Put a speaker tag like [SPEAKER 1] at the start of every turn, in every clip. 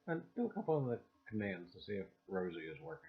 [SPEAKER 1] And do a couple of the commands to see if Rosie is working.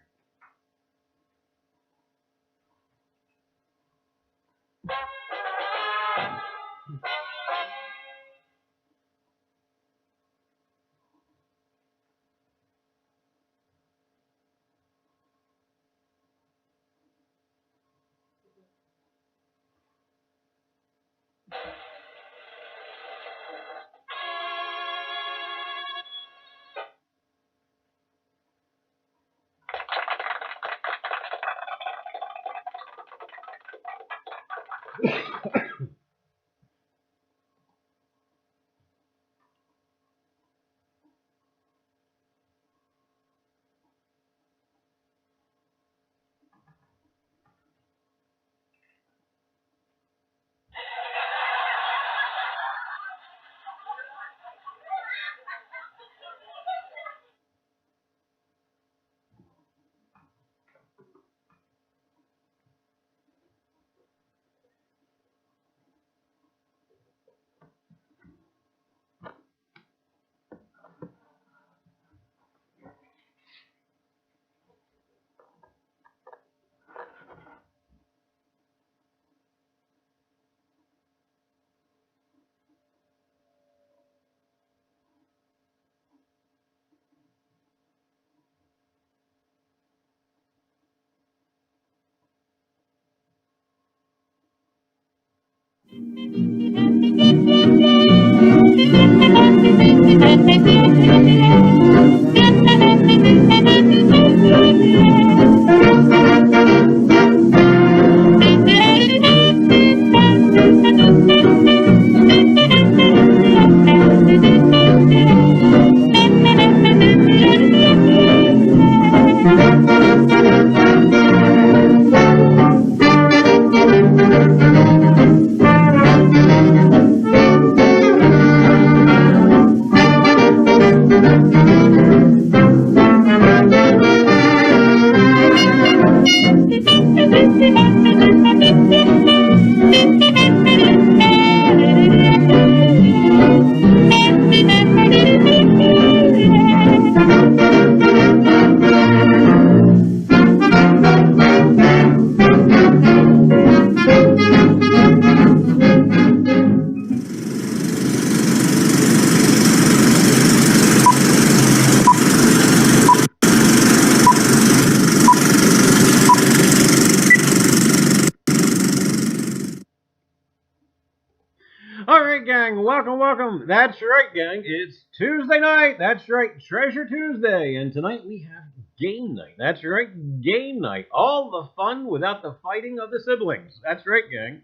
[SPEAKER 1] Alright, gang, welcome. That's right, gang, it's Tuesday night. That's right, Treasure Tuesday. And tonight we have game night. That's right, game night. All the fun without the fighting of the siblings. That's right, gang.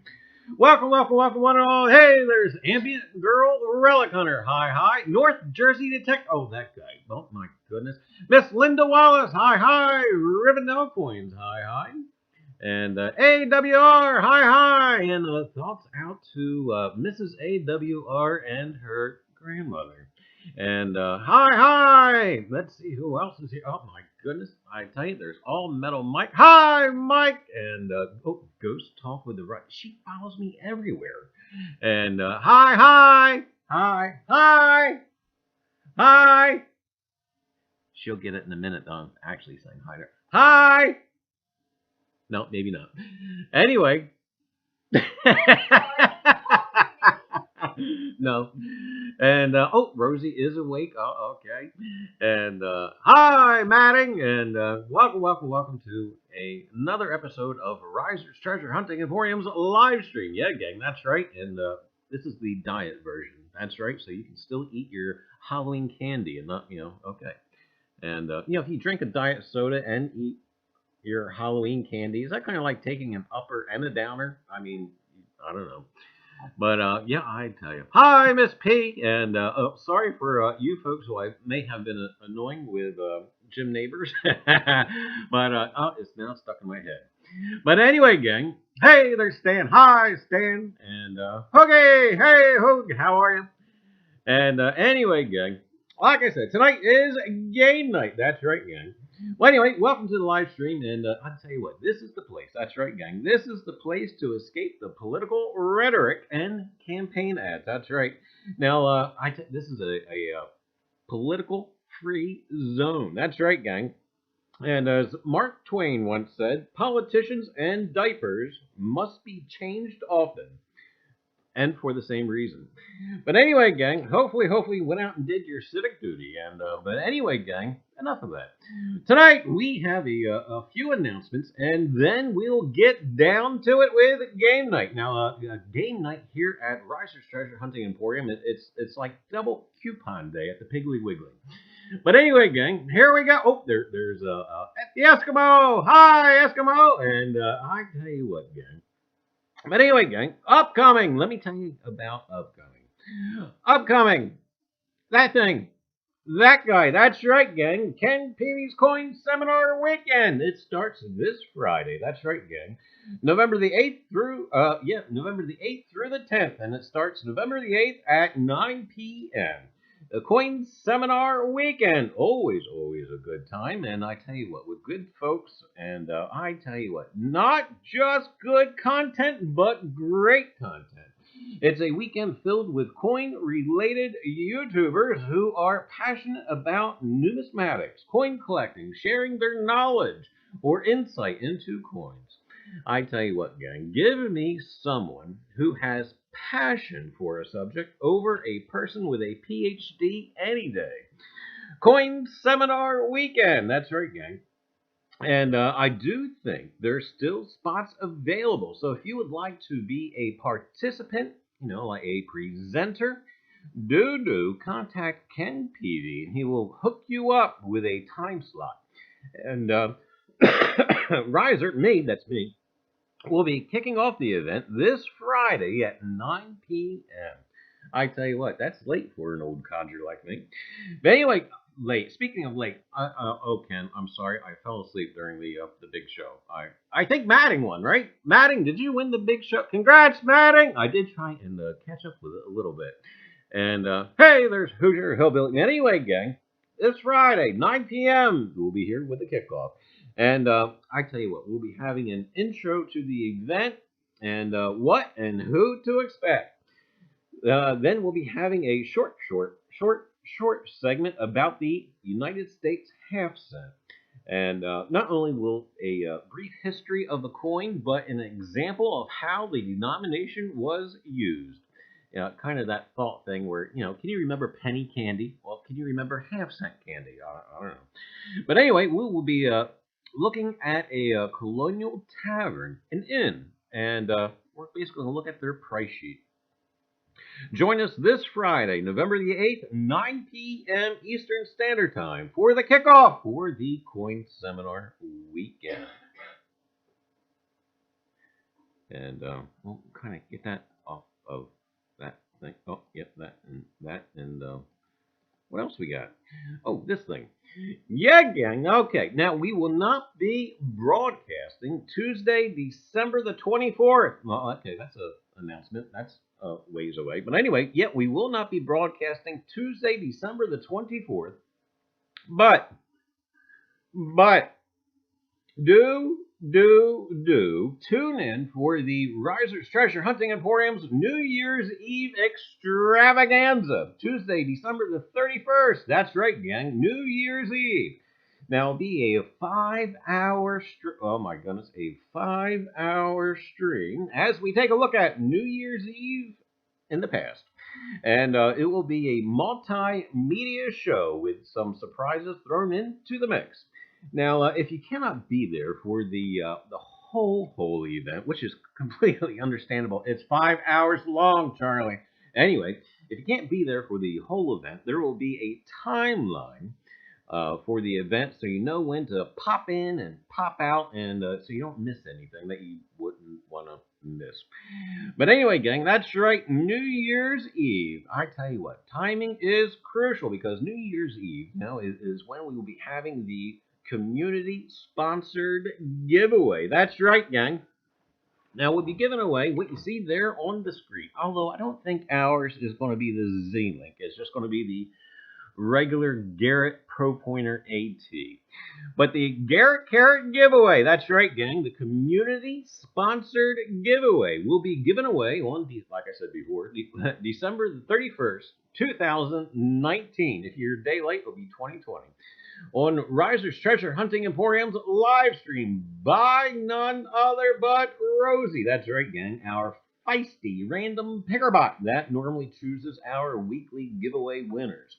[SPEAKER 1] Welcome, one and all. Hey, there's Ambient Girl Relic Hunter. Hi. North Jersey Detective. Oh, that guy. Oh, my goodness. Miss Linda Wallace. Hi. Rivendell Coins. Hi. And AWR, hi, and thoughts out to Mrs. AWR and her grandmother. And hi, let's see who else is here. Oh my goodness, I tell you, there's all metal Mike. Hi, Mike, and Ghost Talk with the Right. She follows me everywhere. And hi. She'll get it in a minute. I'm actually saying hi to her. Hi. No, maybe not. Anyway. No. And, Rosie is awake. Oh, okay. And, hi, Matting. And, welcome to another episode of Reiser's Treasure Hunting Emporium's live stream. Yeah, gang, that's right. And, this is the diet version. That's right. So you can still eat your Halloween candy and not, okay. And, if you drink a diet soda and eat your Halloween candy, is that kind of like taking an upper and a downer? I mean, I don't know. But, yeah, I tell you. Hi, Miss P. And, sorry for you folks who I may have been annoying with Jim Neighbors. But, it's now stuck in my head. But anyway, gang. Hey, there's Stan. Hi, Stan. And, Hoogie. Hey, Hoog. How are you? And, anyway, gang. like I said, tonight is game night. That's right, gang. Well, anyway, welcome to the live stream, and I'll tell you what, this is the place. That's right, gang. This is the place to escape the political rhetoric and campaign ads. That's right. Now, this is a political-free zone. That's right, gang. And as Mark Twain once said, politicians and diapers must be changed often, and for the same reason. But anyway, gang, hopefully you went out and did your civic duty. And but anyway, gang, enough of that. Tonight we have a few announcements, and then we'll get down to it with game night. Now, game night here at Reiser's Treasure Hunting Emporium, it's like double coupon day at the Piggly Wiggly. But anyway, gang, here we go. Oh, there's the Eskimo. Hi, Eskimo. And I tell you what, gang. But anyway, gang, upcoming. Let me tell you about upcoming. Upcoming. That thing. That guy. That's right, gang. Ken Peavy's Coin Seminar Weekend. It starts this Friday. That's right, gang. November the 8th through, November the 8th through the 10th. And it starts November the 8th at 9 p.m. The Coin Seminar Weekend. Always a good time. And I tell you what, with good folks, and I tell you what, not just good content, but great content. It's a weekend filled with coin-related YouTubers who are passionate about numismatics, coin collecting, sharing their knowledge or insight into coins. I tell you what, gang, give me someone who has passion for a subject over a person with a PhD any day. Coin Seminar Weekend. That's right, gang. And I do think there's still spots available. So if you would like to be a participant, like a presenter, do contact Ken Peavy, and he will hook you up with a time slot. And Reiser, that's me, will be kicking off the event this Friday at 9 p.m. I tell you what, that's late for an old codger like me. But anyway, late. Speaking of late, Ken, I'm sorry, I fell asleep during the big show. I think Matting won, right? Matting, did you win the big show? Congrats, Matting! I did try and catch up with it a little bit. And hey, there's Hoosier Hillbilly. Anyway, gang, this Friday, 9 p.m. We'll be here with the kickoff. And I tell you what, we'll be having an intro to the event and what and who to expect. Then we'll be having a short segment about the United States half cent. And not only will a brief history of the coin, but an example of how the denomination was used. Kind of that thought thing where, can you remember penny candy? Well, can you remember half cent candy? I don't know. But anyway, we will be looking at a colonial tavern, an inn, and we're basically going to look at their price sheet. Join us this Friday, November the 8th, 9 p.m. Eastern Standard Time for the kickoff for the Coin Seminar Weekend. And we'll kind of get that off of that thing. Oh, yep, that. And what else we got? Oh, this thing. Yeah, gang. Okay. Now, we will not be broadcasting Tuesday, December the 24th. Well, okay, that's an announcement. That's ways away. But anyway, we will not be broadcasting Tuesday, December the 24th. But do tune in for the Reiser's Treasure Hunting Emporium's New Year's Eve extravaganza, Tuesday, December the 31st. That's right, gang, New Year's Eve. Now, it'll be a 5-hour a 5-hour stream as we take a look at New Year's Eve in the past. And it will be a multimedia show with some surprises thrown into the mix. Now, if you cannot be there for the whole event, which is completely understandable, it's 5 hours long, Charlie. Anyway, if you can't be there for the whole event, there will be a timeline for the event, so you know when to pop in and pop out, and so you don't miss anything that you wouldn't want to miss. But anyway, gang, that's right, New Year's Eve. I tell you what, timing is crucial because New Year's Eve is when we will be having the community-sponsored giveaway. That's right, gang. Now, we'll be giving away what you see there on the screen, although I don't think ours is going to be the Z-Link. It's just going to be the regular Garrett Pro Pointer AT. But the Garrett Carrot giveaway, that's right, gang, the community-sponsored giveaway will be given away on, like I said before, December the 31st, 2019. If you're a day late, it'll be 2020. On Reiser's Treasure Hunting Emporium's live stream by none other but Rosie. That's right, gang, our feisty random picker bot that normally chooses our weekly giveaway winners.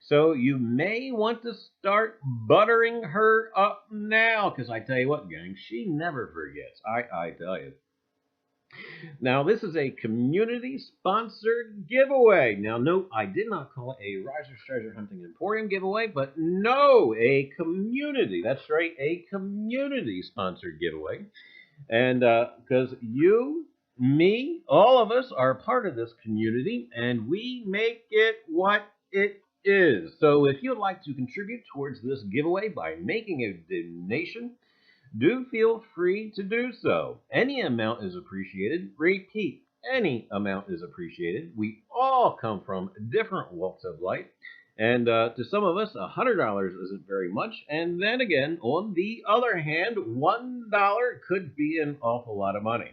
[SPEAKER 1] So you may want to start buttering her up now, because I tell you what, gang, she never forgets. I tell you. Now, this is a community-sponsored giveaway. Now, note, I did not call it a Reiser's Treasure Hunting Emporium giveaway, but no, a community. That's right, a community-sponsored giveaway. And because you, me, all of us are part of this community, and we make it what it is. So if you'd like to contribute towards this giveaway by making a donation, do feel free to do so. Any amount is appreciated. Repeat, any amount is appreciated. We all come from different walks of life. And to some of us, $100 isn't very much. And then again, on the other hand, $1 could be an awful lot of money.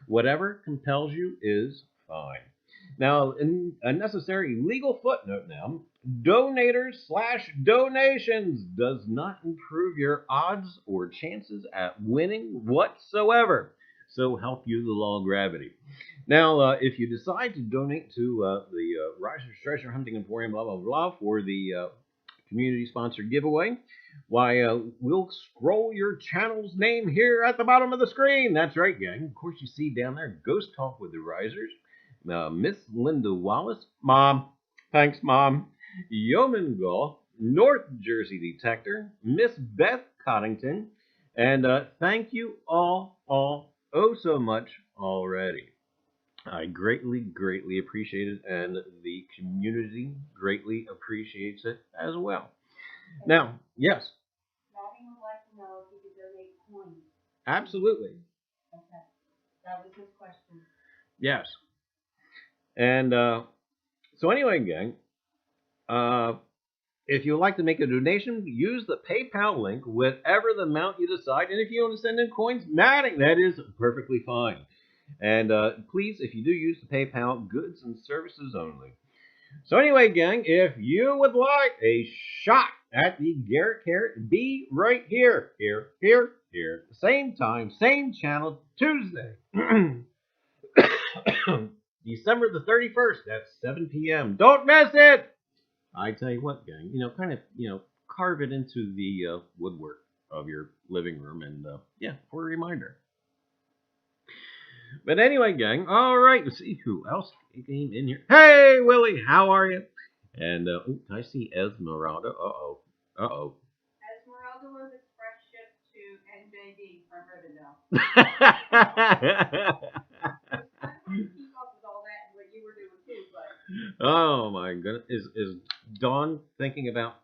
[SPEAKER 1] Whatever compels you is fine. Now, in a necessary legal footnote now, donators/donations does not improve your odds or chances at winning whatsoever. So help you the law of gravity. Now, if you decide to donate to the Reiser's Treasure Hunting Emporium, blah, blah, blah, for the community-sponsored giveaway, why, we'll scroll your channel's name here at the bottom of the screen. That's right, gang. Of course, you see down there, Ghost Talk with the Reisers. Miss Linda Wallace, Mom, thanks, Mom. Yeoman Gall, North Jersey Detector, Miss Beth Coddington, and thank you all oh so much already. I greatly appreciate it, and the community greatly appreciates it as well. Now, yes?
[SPEAKER 2] Maddie would like to know if you could donate coins.
[SPEAKER 1] Absolutely.
[SPEAKER 2] Okay. That was his question.
[SPEAKER 1] Yes. And so anyway, gang, if you would like to make a donation, use the PayPal link, whatever the amount you decide. And if you want to send in coins, Maddie, that is perfectly fine. And please, if you do use the PayPal, goods and services only. So anyway, gang, if you would like a shot at the Garrett Carrot, be right here. Same time, same channel, Tuesday. December the 31st at 7 p.m. Don't miss it! I tell you what, gang, carve it into the woodwork of your living room, and yeah, for a reminder. But anyway, gang, all right, let's see who else came in here. Hey, Willie, how are you? And I see Esmeralda. Uh-oh.
[SPEAKER 2] Esmeralda was express shipped to NJD from Rivendell. Keep up with all that and what you were doing too, but.
[SPEAKER 1] Oh my goodness, is Dawn thinking about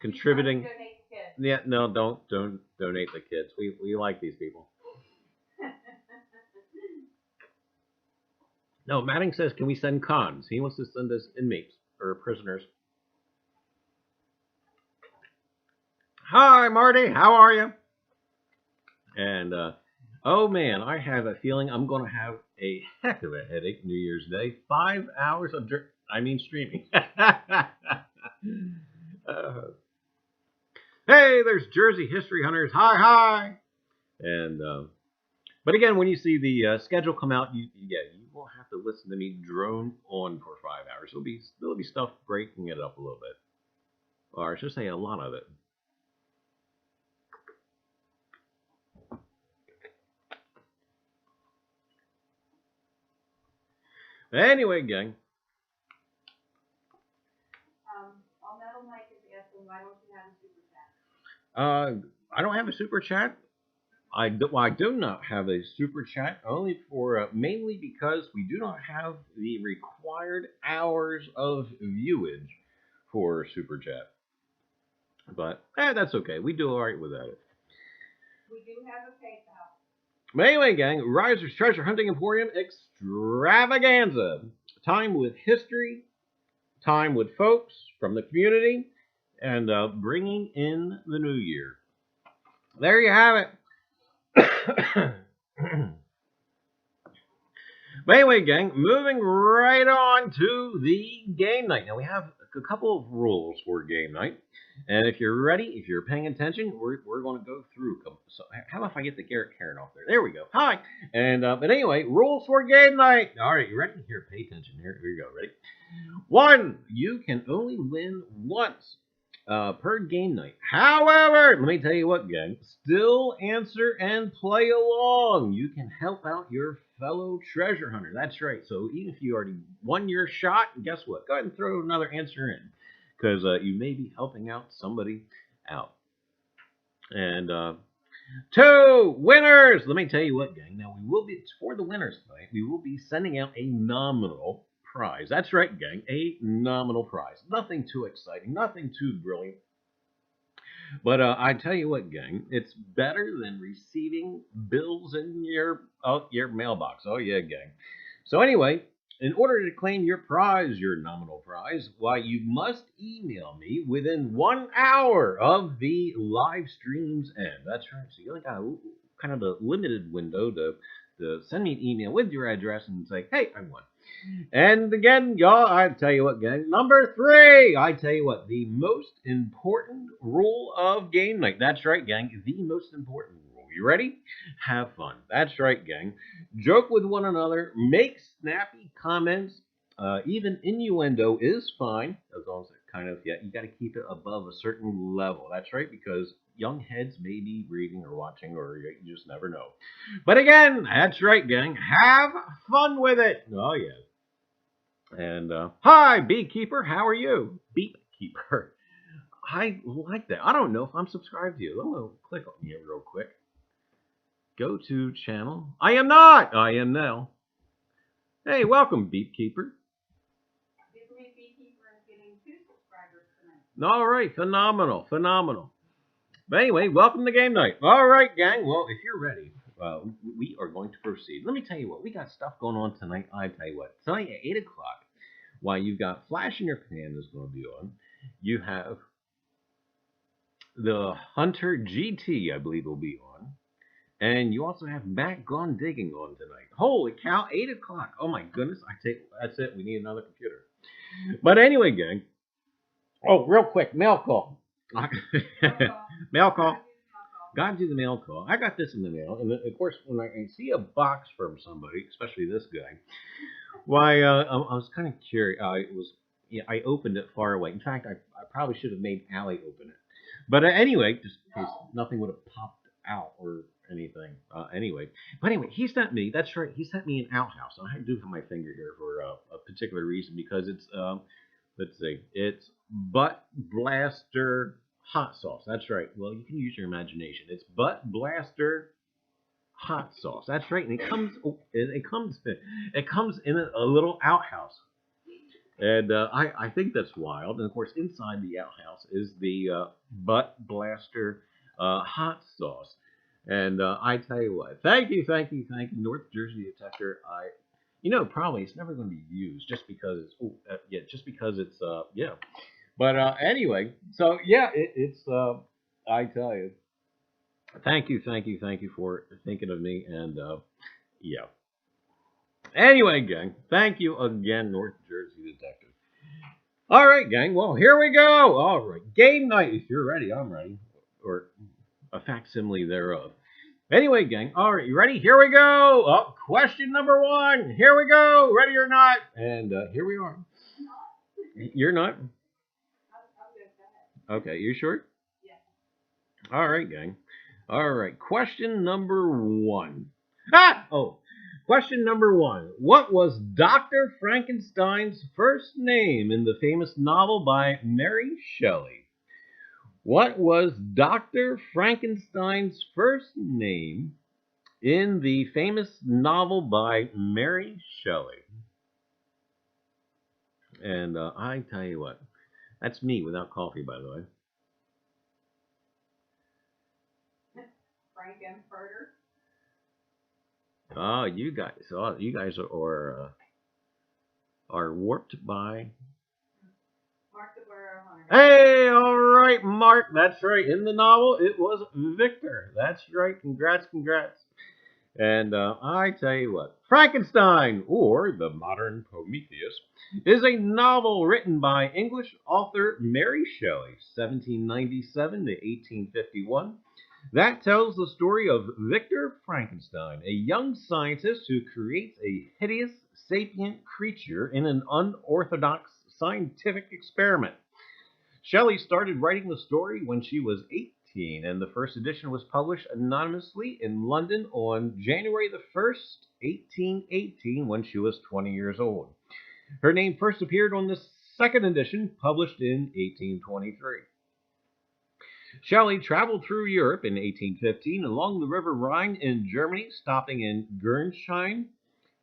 [SPEAKER 1] contributing?
[SPEAKER 2] Donate the kids.
[SPEAKER 1] Yeah, no, don't donate the kids. We like these people. No, Manning says, can we send cons? He wants to send us inmates or prisoners. Hi, Marty. How are you? And, oh, man, I have a feeling I'm going to have a heck of a headache New Year's Day. 5 hours of streaming. Hey, there's Jersey History Hunters. Hi. And, but again, when you see the schedule come out, you won't have to listen to me drone on for 5 hours. There'll be stuff breaking it up a little bit, or I should say a lot of it. Anyway, gang.
[SPEAKER 2] All Metal Mike is asking, why don't you have a super chat?
[SPEAKER 1] I don't have a super chat. I do not have a super chat, only for mainly because we do not have the required hours of viewage for super chat. But that's okay. We do all right without it.
[SPEAKER 2] We do have a PayPal.
[SPEAKER 1] But anyway, gang, Reiser's Treasure Hunting Emporium Extravaganza. Time with history, time with folks from the community, and bringing in the new year. There you have it. But anyway, gang, moving right on to the game night. Now, we have a couple of rules for game night. And if you're ready, if you're paying attention, we're going to go through. So how about if I get the Garrett Karen off there? There we go. Hi. And but anyway, rules for game night. All right, you ready? Here, pay attention. Here you go. Ready? 1, you can only win once per game night. However, let me tell you what, gang, still answer and play along. You can help out your fellow treasure hunter. That's right. So even if you already won your shot, guess what? Go ahead and throw another answer in, because you may be helping out somebody out. And 2 winners. Let me tell you what, gang. Now it's for the winners tonight. We will be sending out a nominal prize. That's right, gang. A nominal prize. Nothing too exciting. Nothing too brilliant. But I tell you what, gang, it's better than receiving bills in your mailbox. Oh, yeah, gang. So anyway, in order to claim your prize, your nominal prize, why, you must email me within 1 hour of the live stream's end. That's right. So you only got kind of a limited window to send me an email with your address and say, hey, I won. And again, y'all, I tell you what, gang, number 3, I tell you what, the most important rule of game night. That's right, gang, the most important rule. You ready? Have fun. That's right, gang. Joke with one another, make snappy comments, even innuendo is fine, as long as it kind of, you got to keep it above a certain level. That's right, because young heads may be reading or watching, or you just never know. But again, that's right, gang, have fun with it. Oh, yeah. And, hi, Beekeeper, how are you? Beekeeper. I like that. I don't know if I'm subscribed to you. I'm going to click on you real quick. Go to channel. I am not. I am now. Hey, welcome, Beekeeper.
[SPEAKER 2] Beekeeper is getting 2 subscribers tonight.
[SPEAKER 1] All right, phenomenal, phenomenal. But anyway, welcome to game night. All right, gang. Well, if you're ready, we are going to proceed. Let me tell you what. We got stuff going on tonight. I tell you what. Tonight at 8 o'clock, while you've got Flash in Your Pan is going to be on, you have the Hunter GT, I believe, will be on. And you also have Matt Gone Digging on tonight. Holy cow, 8 o'clock. Oh, my goodness. That's it. We need another computer. But anyway, gang. Oh, real quick. Mail call. Mail call. Gotta do the mail call. I got this in the mail. And of course, when I see a box from somebody, especially this guy, why, I was kind of curious. I opened it far away. In fact, I probably should have made Allie open it. But anyway, just in case nothing would have popped out or anything. Anyway, he sent me. That's right. He sent me an outhouse. I do have my finger here for a particular reason, because it's let's see, it's Butt Blaster hot sauce. That's right. Well, you can use your imagination. It's Butt Blaster hot sauce. That's right. And it comes in a little outhouse. And I think that's wild. And of course, inside the outhouse is the Butt Blaster hot sauce. And I tell you what, thank you, North Jersey Detector. Probably it's never going to be used just because it's, yeah. But anyway, so yeah, it's I tell you, thank you for thinking of me, and yeah. Anyway, gang, thank you again, North Jersey Detective. All right, gang, well, here we go. All right, game night. If you're ready, I'm ready, or a facsimile thereof. Anyway, gang, all right, you ready? Here we go. Oh, question number 1. Here we go. Ready or not? And here we are. You're not? Okay, you sure? Yeah. All right, gang. All right, question number 1. Question number 1. What was Dr. Frankenstein's first name in the famous novel by Mary Shelley? What was Dr. Frankenstein's first name in the famous novel by Mary Shelley? And I tell you what, that's me without coffee, by the way.
[SPEAKER 2] Frankenfurter.
[SPEAKER 1] Oh, you guys are warped by
[SPEAKER 2] Hero Hunter.
[SPEAKER 1] Hey, all right, Mark. That's right. In the novel, it was Victor. That's right. Congrats, congrats. And I tell you what, Frankenstein, or the Modern Prometheus, is a novel written by English author Mary Shelley, 1797 to 1851, that tells the story of Victor Frankenstein, a young scientist who creates a hideous, sapient creature in an unorthodox scientific experiment. Shelley started writing the story when she was 18, and the first edition was published anonymously in London on January the 1st, 1818, when she was 20 years old. Her name first appeared on the second edition, published in 1823. Shelley traveled through Europe in 1815 along the River Rhine in Germany, stopping in Gernsheim,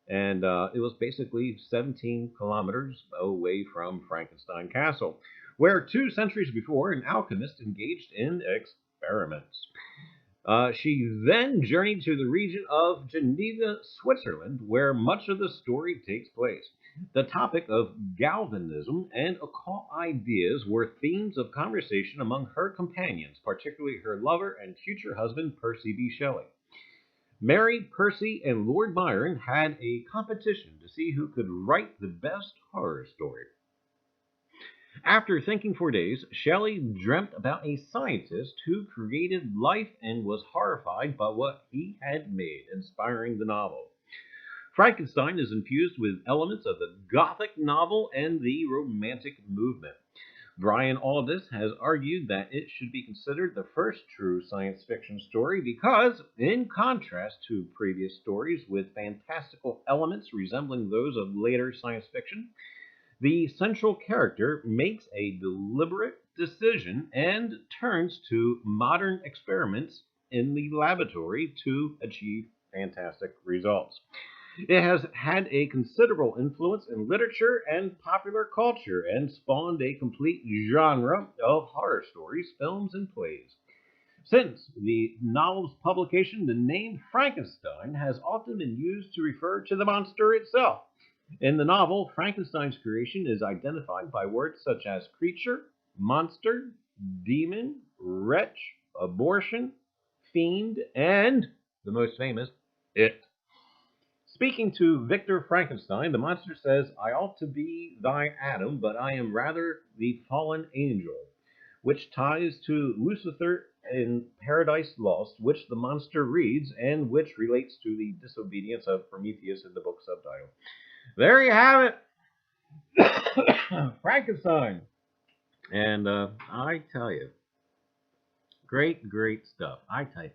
[SPEAKER 1] and it was basically 17 kilometers away from Frankenstein Castle, where 2 centuries before an alchemist engaged in experiments. She then journeyed to the region of Geneva, Switzerland, where much of the story takes place. The topic of galvanism and occult ideas were themes of conversation among her companions, particularly her lover and future husband, Percy B. Shelley. Mary, Percy, and Lord Byron had a competition to see who could write the best horror story. After thinking for days, Shelley dreamt about a scientist who created life and was horrified by what he had made, inspiring the novel. Frankenstein is infused with elements of the Gothic novel and the Romantic movement. Brian Aldiss has argued that it should be considered the first true science fiction story because, in contrast to previous stories with fantastical elements resembling those of later science fiction, the central character makes a deliberate decision and turns to modern experiments in the laboratory to achieve fantastic results. It has had a considerable influence in literature and popular culture and spawned a complete genre of horror stories, films, and plays. Since the novel's publication, the name Frankenstein has often been used to refer to the monster itself. In the novel, Frankenstein's creation is identified by words such as creature, monster, demon, wretch, abortion, fiend, and, the most famous, it. Speaking to Victor Frankenstein, the monster says, "I ought to be thy Adam, but I am rather the fallen angel," which ties to Lucifer in Paradise Lost, which the monster reads, and which relates to the disobedience of Prometheus in the book subtitle. There you have it, Frankenstein. And I tell you, great, great stuff. I tell you,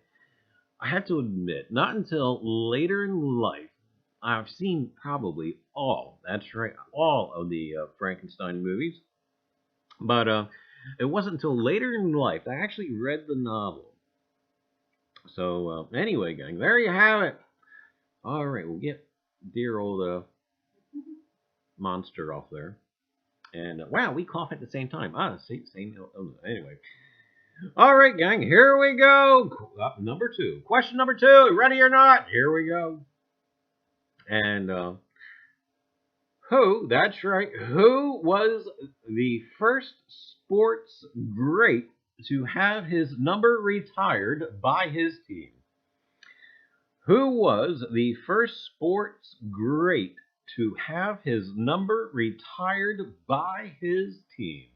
[SPEAKER 1] I have to admit, not until later in life, I've seen probably all, that's right, all of the Frankenstein movies. But it wasn't until later in life that I actually read the novel. So anyway, gang, there you have it. All right, we'll get dear old monster off there. And wow, we cough at the same time. See, same. Anyway. All right, gang, here we go. Number 2. Question number 2. Ready or not? Here we go. And that's right, who was the first sports great to have his number retired by his team? Who was the first sports great to have his number retired by his team?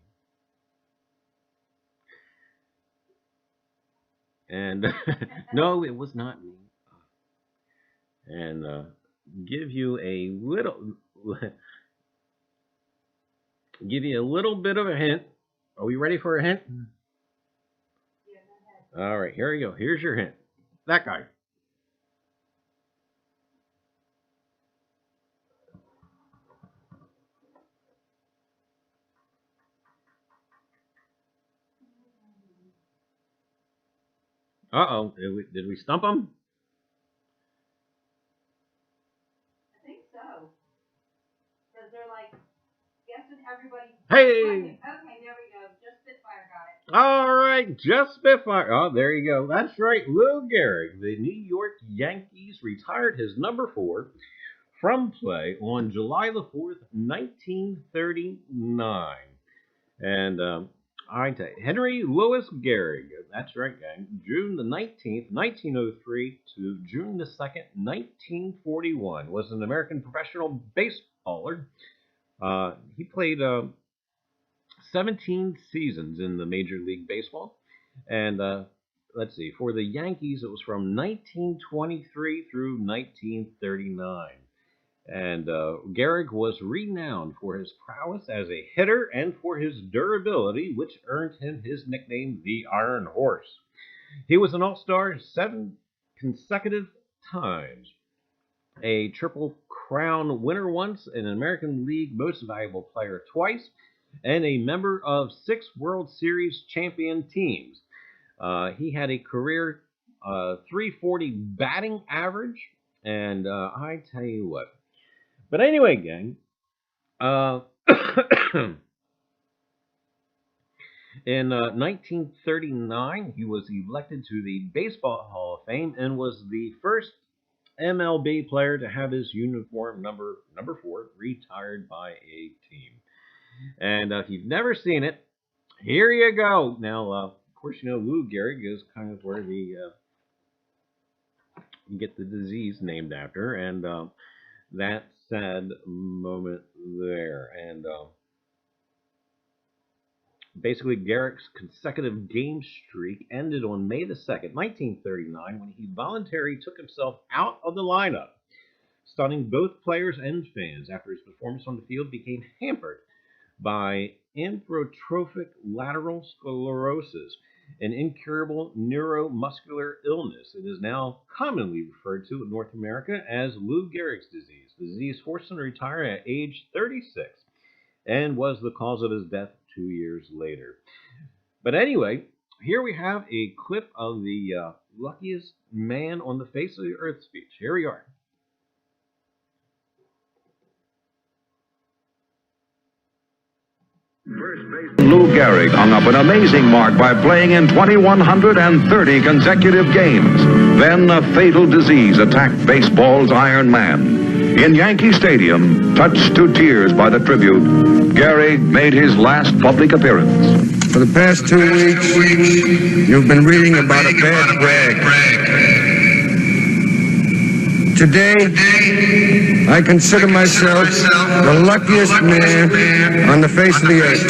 [SPEAKER 1] And no, it was not me. And give you a little bit of a hint. Are we ready for a hint?
[SPEAKER 2] Yeah,
[SPEAKER 1] all right, here we go. Here's your hint. That guy. Uh-oh, did we stump him?
[SPEAKER 2] I think so. Because they're like guessing everybody.
[SPEAKER 1] Hey!
[SPEAKER 2] Okay, there we go. Just Spitfire got it.
[SPEAKER 1] All right, just Spitfire. Oh, there you go. That's right. Lou Gehrig, the New York Yankees, retired his number 4 from play on July the 4th, 1939. And I tell you, Henry Louis Gehrig, that's right, gang, June the 19th, 1903 to June the 2nd, 1941, was an American professional baseballer. He played 17 seasons in the Major League Baseball. And let's see, for the Yankees, it was from 1923 through 1939. And Gehrig was renowned for his prowess as a hitter and for his durability, which earned him his nickname, the Iron Horse. He was an All-Star 7 consecutive times, a Triple Crown winner once, an American League Most Valuable Player twice, and a member of 6 World Series champion teams. He had a career 340 batting average, and I tell you what. But anyway, gang, in 1939, he was elected to the Baseball Hall of Fame and was the first MLB player to have his uniform number 4 retired by a team. And if you've never seen it, here you go. Now, of course, you know Lou Gehrig is kind of where you get the disease named after, and that sad moment there. And basically, Gehrig's consecutive game streak ended on May the 2nd, 1939, when he voluntarily took himself out of the lineup, stunning both players and fans after his performance on the field became hampered by amyotrophic lateral sclerosis, an incurable neuromuscular illness. It is now commonly referred to in North America as Lou Gehrig's disease. The disease forced him to retire at age 36 and was the cause of his death 2 years later. But anyway, here we have a clip of the luckiest man on the face of the earth speech. Here we are.
[SPEAKER 3] Lou Gehrig hung up an amazing mark by playing in 2,130 consecutive games. Then a fatal disease attacked baseball's Iron Man. In Yankee Stadium, touched to tears by the tribute, Gehrig made his last public appearance.
[SPEAKER 4] For the past 2 weeks, you've been reading about a bad brag. Today, I consider myself the luckiest man on the face of the earth.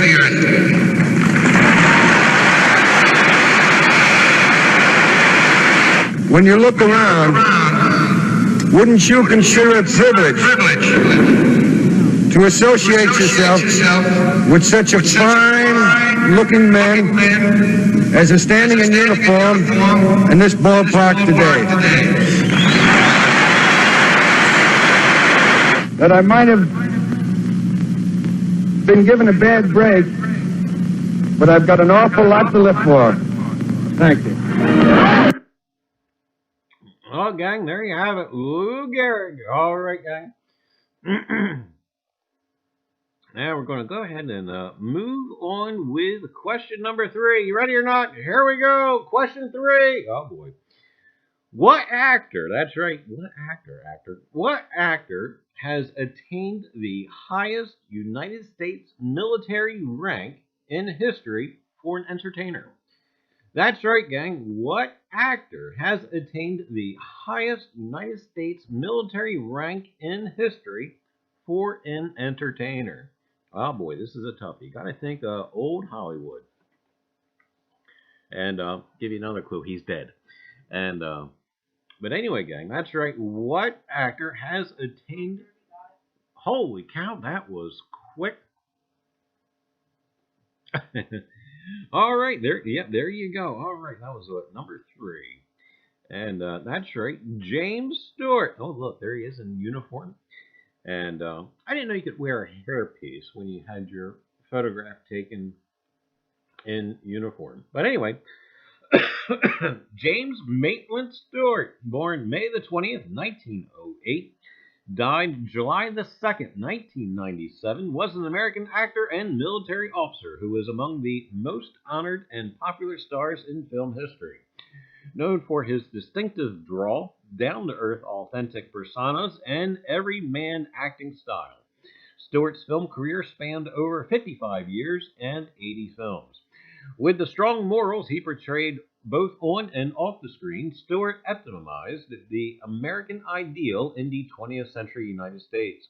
[SPEAKER 4] When you look around, wouldn't you consider it privilege to associate yourself with such a fine-looking man as is standing in uniform in this ballpark today? That I might have been given a bad break, but I've got an awful lot to live for. Thank you.
[SPEAKER 1] Well, gang, there you have it. Lou Gehrig. All right, gang. Now we're going to go ahead and move on with question number 3. You ready or not? Here we go. Question 3. Oh, boy. What actor, that's right, what actor has attained the highest United States military rank in history for an entertainer? That's right, gang. What actor has attained the highest United States military rank in history for an entertainer? Oh boy, this is a toughie. You gotta think old Hollywood. And give you another clue, he's dead. And but anyway, gang, that's right. What actor has attained... Holy cow, that was quick. All right, there you go. All right, that was number 3. And that's right, James Stewart. Oh, look, there he is in uniform. And I didn't know you could wear a hairpiece when you had your photograph taken in uniform. But anyway, James Maitland Stewart, born May the 20th, 1908, died July the 2nd, 1997, was an American actor and military officer who is among the most honored and popular stars in film history. Known for his distinctive drawl, down-to-earth authentic personas, and everyman acting style, Stewart's film career spanned over 55 years and 80 films. With the strong morals he portrayed both on and off the screen, Stewart epitomized the American ideal in the 20th century United States.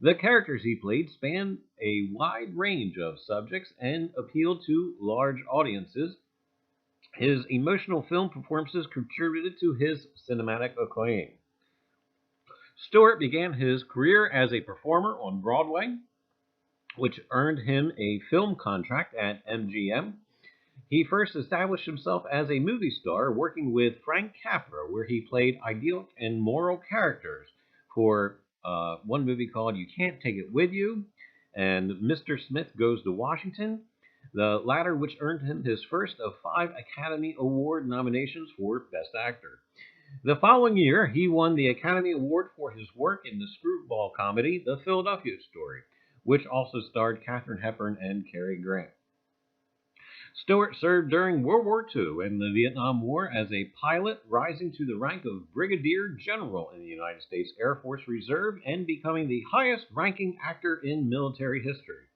[SPEAKER 1] The characters he played spanned a wide range of subjects and appealed to large audiences. His emotional film performances contributed to his cinematic acclaim. Stewart began his career as a performer on Broadway, which earned him a film contract at MGM. He first established himself as a movie star working with Frank Capra, where he played idyllic and moral characters for one movie called You Can't Take It With You and Mr. Smith Goes to Washington, the latter which earned him his first of 5 Academy Award nominations for Best Actor. The following year, he won the Academy Award for his work in the screwball comedy The Philadelphia Story, which also starred Katharine Hepburn and Cary Grant. Stewart served during World War II and the Vietnam War as a pilot, rising to the rank of Brigadier General in the United States Air Force Reserve and becoming the highest-ranking actor in military history.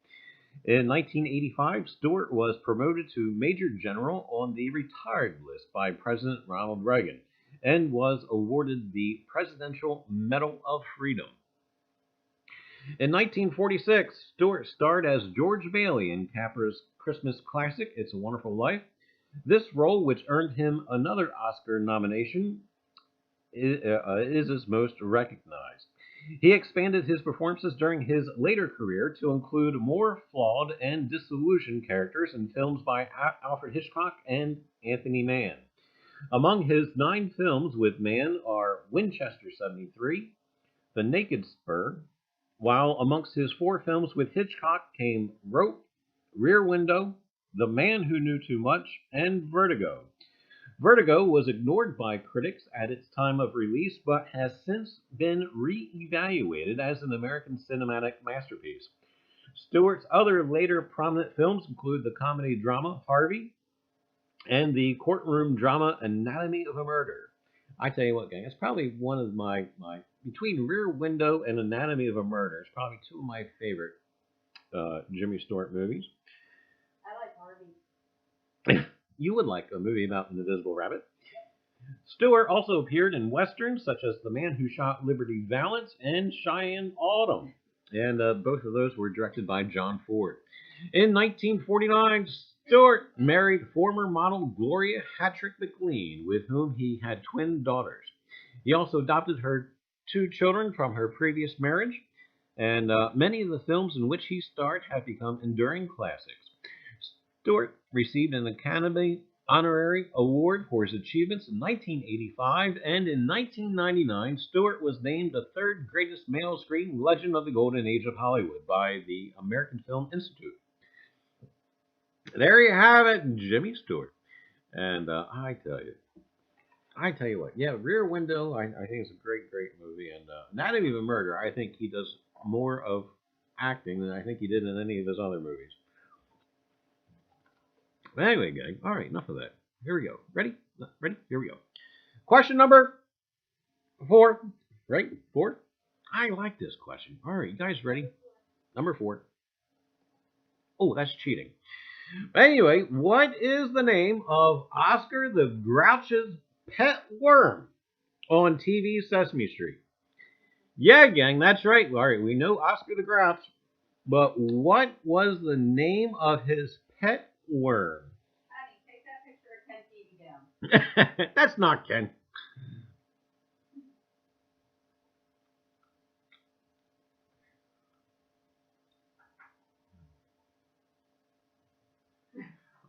[SPEAKER 1] In 1985, Stewart was promoted to Major General on the retired list by President Ronald Reagan and was awarded the Presidential Medal of Freedom. In 1946, Stewart starred as George Bailey in Capra's Christmas classic, It's a Wonderful Life. This role, which earned him another Oscar nomination, is his most recognized. He expanded his performances during his later career to include more flawed and disillusioned characters in films by Alfred Hitchcock and Anthony Mann. Among his 9 films with Mann are Winchester 73, The Naked Spur, while amongst his 4 films with Hitchcock came Rope, Rear Window, The Man Who Knew Too Much, and Vertigo. Vertigo was ignored by critics at its time of release, but has since been re-evaluated as an American cinematic masterpiece. Stewart's other later prominent films include the comedy drama Harvey and the courtroom drama Anatomy of a Murder. I tell you what, gang, it's probably one of my between Rear Window and Anatomy of a Murder, it's probably 2 of my favorite Jimmy Stewart movies.
[SPEAKER 2] I like Harvey.
[SPEAKER 1] You would like a movie about an invisible rabbit. Stewart also appeared in westerns such as The Man Who Shot Liberty Valance and Cheyenne Autumn, and both of those were directed by John Ford. In 1949, Stewart married former model Gloria Hattrick McLean, with whom he had twin daughters. He also adopted her 2 children from her previous marriage, and many of the films in which he starred have become enduring classics. Stewart received an Academy Honorary Award for his achievements in 1985, and in 1999, Stewart was named the 3rd greatest male screen legend of the golden age of Hollywood by the American Film Institute. There you have it, Jimmy Stewart. And I tell you what, yeah, Rear Window, I think it's a great movie, and Anatomy of a Murder, I think he does more of acting than I think he did in any of his other movies. But anyway, gang, all right, enough of that. Here we go. Ready? Ready? Here we go. Question number 4. Right? 4? I like this question. All right, you guys ready? Number 4. Oh, that's cheating. Anyway, what is the name of Oscar the Grouch's pet worm on TV Sesame Street? Yeah, gang, that's right. All right, we know Oscar the Grouch, but what was the name of his pet worm?
[SPEAKER 2] Honey, take that picture of Ken TV down.
[SPEAKER 1] That's not Ken.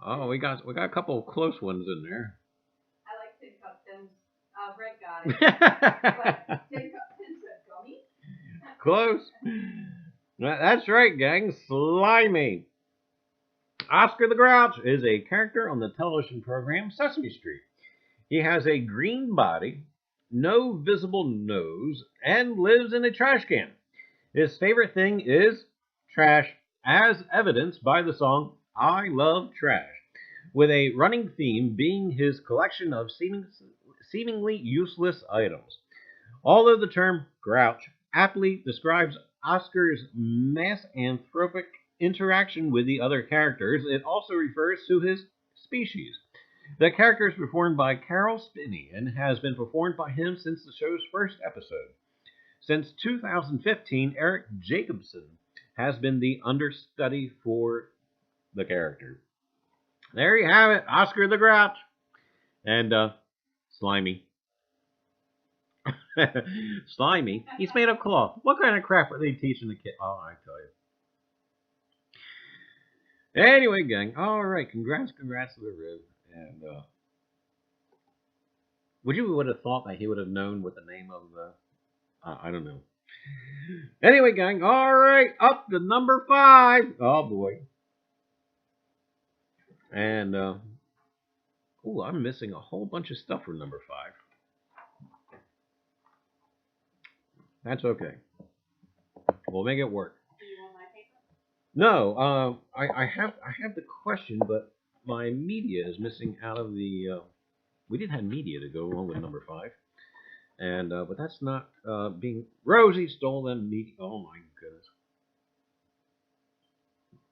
[SPEAKER 1] Oh, we got a couple of close ones in there.
[SPEAKER 2] I like Tin Cup Tim's red guy. But Tin Cup Tim said gummy.
[SPEAKER 1] Close. That's right, gang. Slimy. Oscar the Grouch is a character on the television program Sesame Street. He has a green body, no visible nose, and lives in a trash can. His favorite thing is trash, as evidenced by the song I Love Trash, with a running theme being his collection of seemingly useless items. Although the term grouch aptly describes Oscar's misanthropic interaction with the other characters, it also refers to his species. The character is performed by Carol Spinney and has been performed by him since the show's first episode. Since 2015, Eric Jacobson has been the understudy for the character. There you have it, Oscar the Grouch. And, Slimy. Slimy? He's made of cloth. What kind of crap are they teaching the kid? Oh, I tell you. Anyway, gang. Alright, congrats to the Riz. And, would have thought that he would have known what the name of the... I don't know. Anyway, gang. Alright, up to number 5. Oh, boy. And, ooh, I'm missing a whole bunch of stuff for number 5. That's okay. We'll make it work.
[SPEAKER 2] Do you want my paper?
[SPEAKER 1] No, I have the question, but my media is missing out of the. We did have media to go along with number 5, and but that's not being. Rosie stole them media. Oh my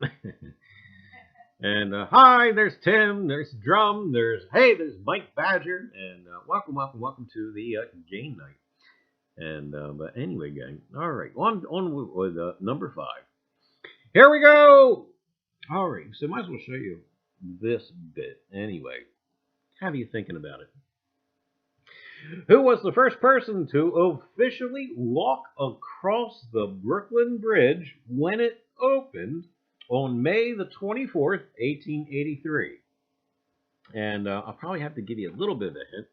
[SPEAKER 1] goodness. And hi, there's Tim, there's Drum, there's Mike Badger, and welcome to the game night. And but anyway, gang, all right, on with number 5. Here we go. All right, so might as well show you this bit anyway. Have you thinking about it? Who was the first person to officially walk across the Brooklyn Bridge when it opened on May the 24th, 1883? And I'll probably have to give you a little bit of a hint.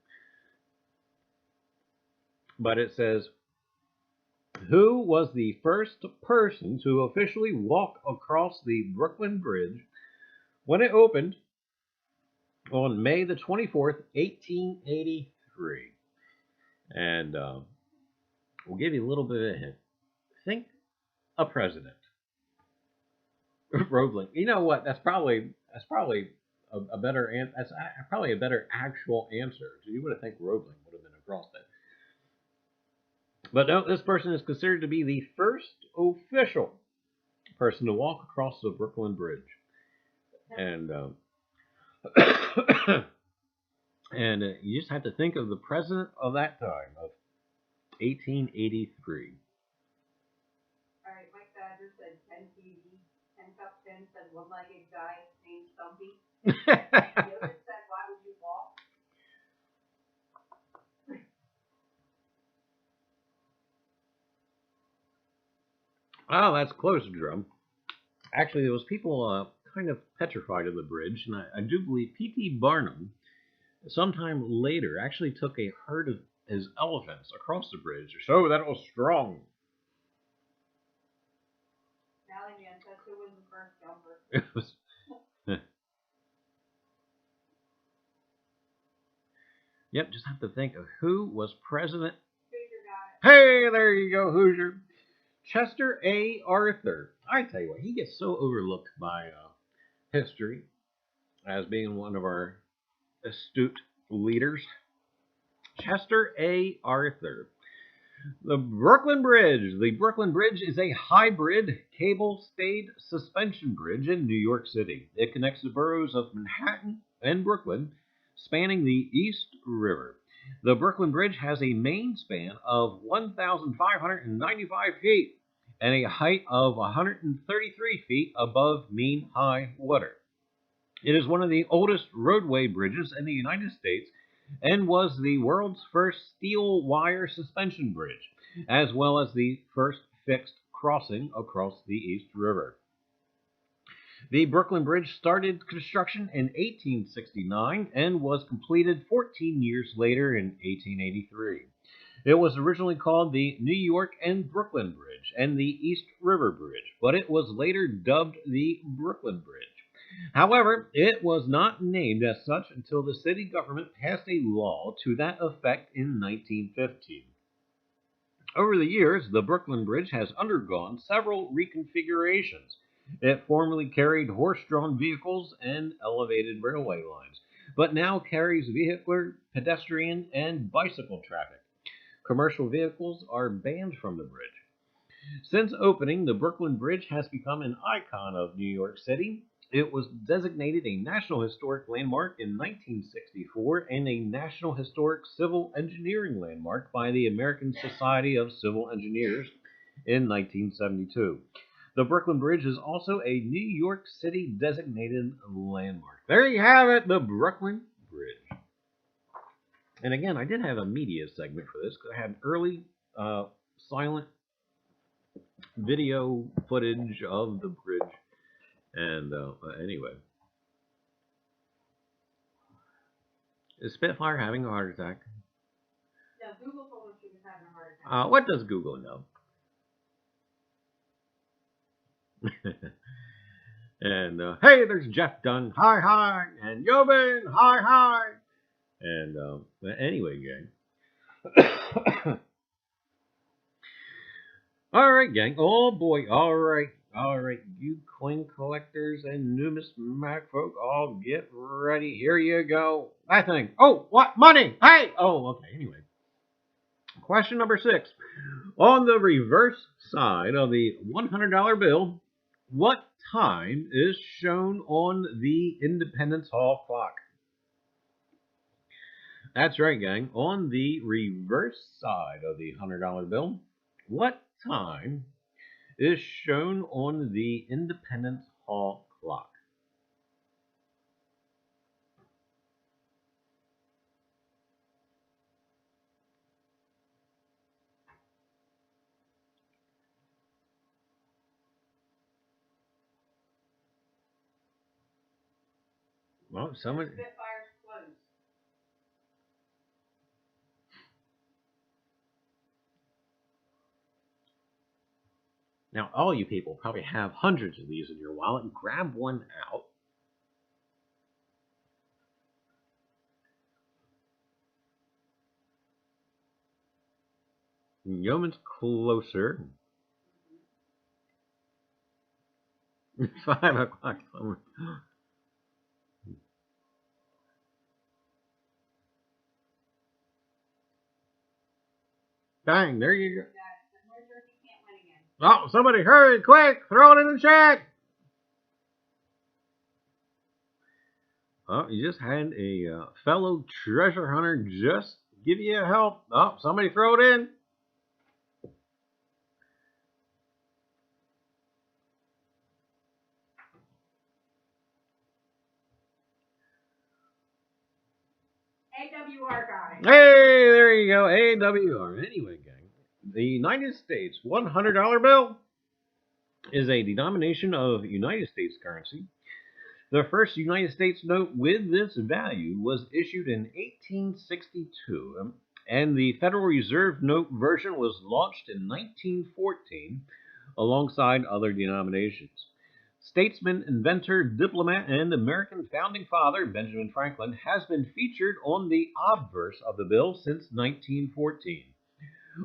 [SPEAKER 1] But it says, who was the first person to officially walk across the Brooklyn Bridge when it opened on May the 24th, 1883? And we'll give you a little bit of a hint. Think a president. Roebling. You know what? That's probably a better answer. That's probably a better actual answer. So you would have think Roebling would have been across that. But no, this person is considered to be the first official person to walk across the Brooklyn Bridge, and and you just have to think of the president of that time of 1883.
[SPEAKER 2] All right, Mike Badger said 10 TV. 10 Cup 10 said one-legged guy named Stumpy. The other said, why would you walk?
[SPEAKER 1] Oh, that's close, Drum. Actually, there was people kind of petrified of the bridge, and I do believe P.T. Barnum, sometime later, actually took a herd of his elephants across the bridge to show that it was strong.
[SPEAKER 2] Sally Man says, who was the first jumper?
[SPEAKER 1] It was. Yep, just have to think of who was president.
[SPEAKER 2] Hoosier got it.
[SPEAKER 1] Hey, there you go, Hoosier. Chester A. Arthur. I tell you what, he gets so overlooked by history as being one of our astute leaders. Chester A. Arthur. The Brooklyn Bridge. The Brooklyn Bridge is a hybrid cable-stayed suspension bridge in New York City. It connects the boroughs of Manhattan and Brooklyn, spanning the East River. The Brooklyn Bridge has a main span of 1,595 feet and a height of 133 feet above mean high water. It is one of the oldest roadway bridges in the United States and was the world's first steel wire suspension bridge, as well as the first fixed crossing across the East River. The Brooklyn Bridge started construction in 1869 and was completed 14 years later in 1883. It was originally called the New York and Brooklyn Bridge and the East River Bridge, but it was later dubbed the Brooklyn Bridge. However, it was not named as such until the city government passed a law to that effect in 1915. Over the years, the Brooklyn Bridge has undergone several reconfigurations. It formerly carried horse-drawn vehicles and elevated railway lines, but now carries vehicular, pedestrian, and bicycle traffic. Commercial vehicles are banned from the bridge. Since opening, the Brooklyn Bridge has become an icon of New York City. It was designated a National Historic Landmark in 1964 and a National Historic Civil Engineering Landmark by the American Society of Civil Engineers in 1972. The Brooklyn Bridge is also a New York City designated landmark. There you have it, the Brooklyn Bridge. And again, I did have a media segment for this because I had early silent video footage of the bridge. And anyway, is Spitfire having a heart attack?
[SPEAKER 2] No, Google told us she was having a heart attack.
[SPEAKER 1] What does Google know? And hey, there's Jeff Dunn. Hi, hi. And Yobin. Hi, hi. And anyway, gang. All right, gang. Oh boy. All right. You coin collectors and numismatic folk, all get ready. Here you go. That thing. Oh, what? Money. Hey. Oh, okay. Anyway. Question number 6. On the reverse side of the $100 bill, what time is shown on the Independence Hall clock? That's right, gang. On the reverse side of the $100 bill, what time is shown on the Independence Hall clock? Well, someone.
[SPEAKER 2] Spitfire's closed.
[SPEAKER 1] Now, all you people probably have hundreds of these in your wallet. Grab one out. Yeoman's closer. 5 o'clock. Bang, there you go. Oh, somebody hurry, quick, throw it in the chat. Oh, you just had a fellow treasure hunter just give you a help. Oh, somebody throw it in.
[SPEAKER 2] AWR got it.
[SPEAKER 1] Hey, there you go, AWR. Anyway, gang, the United States $100 bill is a denomination of United States currency. The first United States note with this value was issued in 1862, and the Federal Reserve note version was launched in 1914 alongside other denominations. Statesman, inventor, diplomat, and American founding father Benjamin Franklin has been featured on the obverse of the bill since 1914.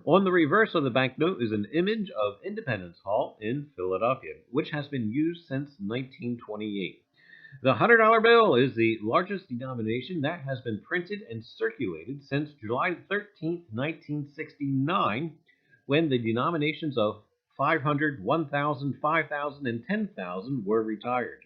[SPEAKER 1] On the reverse of the banknote is an image of Independence Hall in Philadelphia, which has been used since 1928. The $100 bill is the largest denomination that has been printed and circulated since July 13, 1969, when the denominations of 500, 1,000, 5,000, and 10,000 were retired.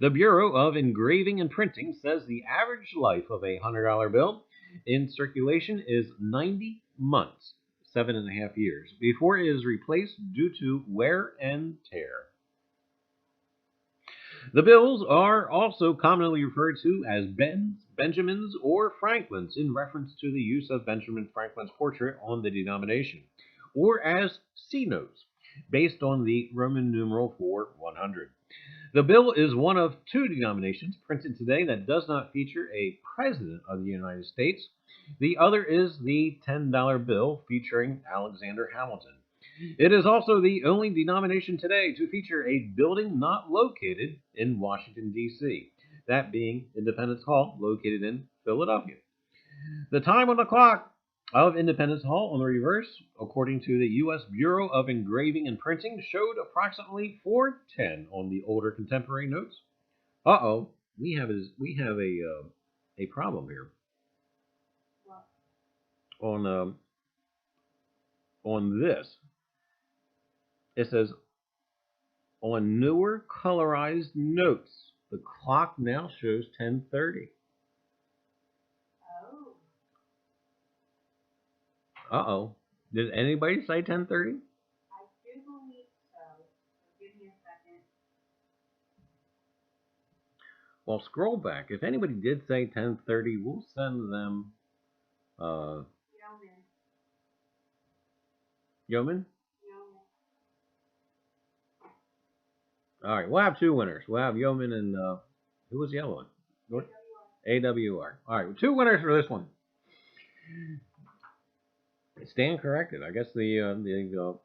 [SPEAKER 1] The Bureau of Engraving and Printing says the average life of a $100 bill in circulation is 90 months, 7.5 years, before it is replaced due to wear and tear. The bills are also commonly referred to as Bens, Benjamins, or Franklins in reference to the use of Benjamin Franklin's portrait on the denomination, or as C-notes, based on the Roman numeral for 100. The bill is one of 2 denominations printed today that does not feature a President of the United States. The other is the $10 bill featuring Alexander Hamilton. It is also the only denomination today to feature a building not located in Washington, D.C., that being Independence Hall, located in Philadelphia. The time on the clock of Independence Hall on the reverse, according to the U.S. Bureau of Engraving and Printing, showed approximately 4:10 on the older contemporary notes. Uh-oh, we have a problem here.
[SPEAKER 2] What?
[SPEAKER 1] On this. It says, on newer colorized notes, the clock now shows 10:30.
[SPEAKER 2] Oh.
[SPEAKER 1] Uh-oh. Did anybody say 10:30?
[SPEAKER 2] I do believe so. Give me a second.
[SPEAKER 1] Well, scroll back. If anybody did say 10:30, we'll send them Yeoman? All right, we'll have two winners. We'll have Yeoman and who was the other one? AWR. All right, 2 winners for this one. Stand corrected. I guess the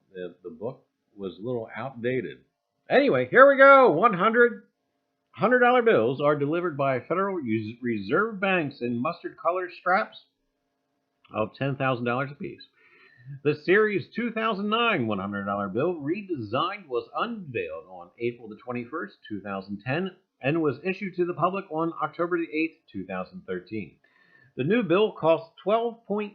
[SPEAKER 1] book was a little outdated. Anyway, here we go. $100 bills are delivered by Federal Reserve banks in mustard-colored straps of $10,000 apiece. The Series 2009 $100 bill redesigned was unveiled on April the 21st, 2010, and was issued to the public on October the 8th, 2013. The new bill costs 12.6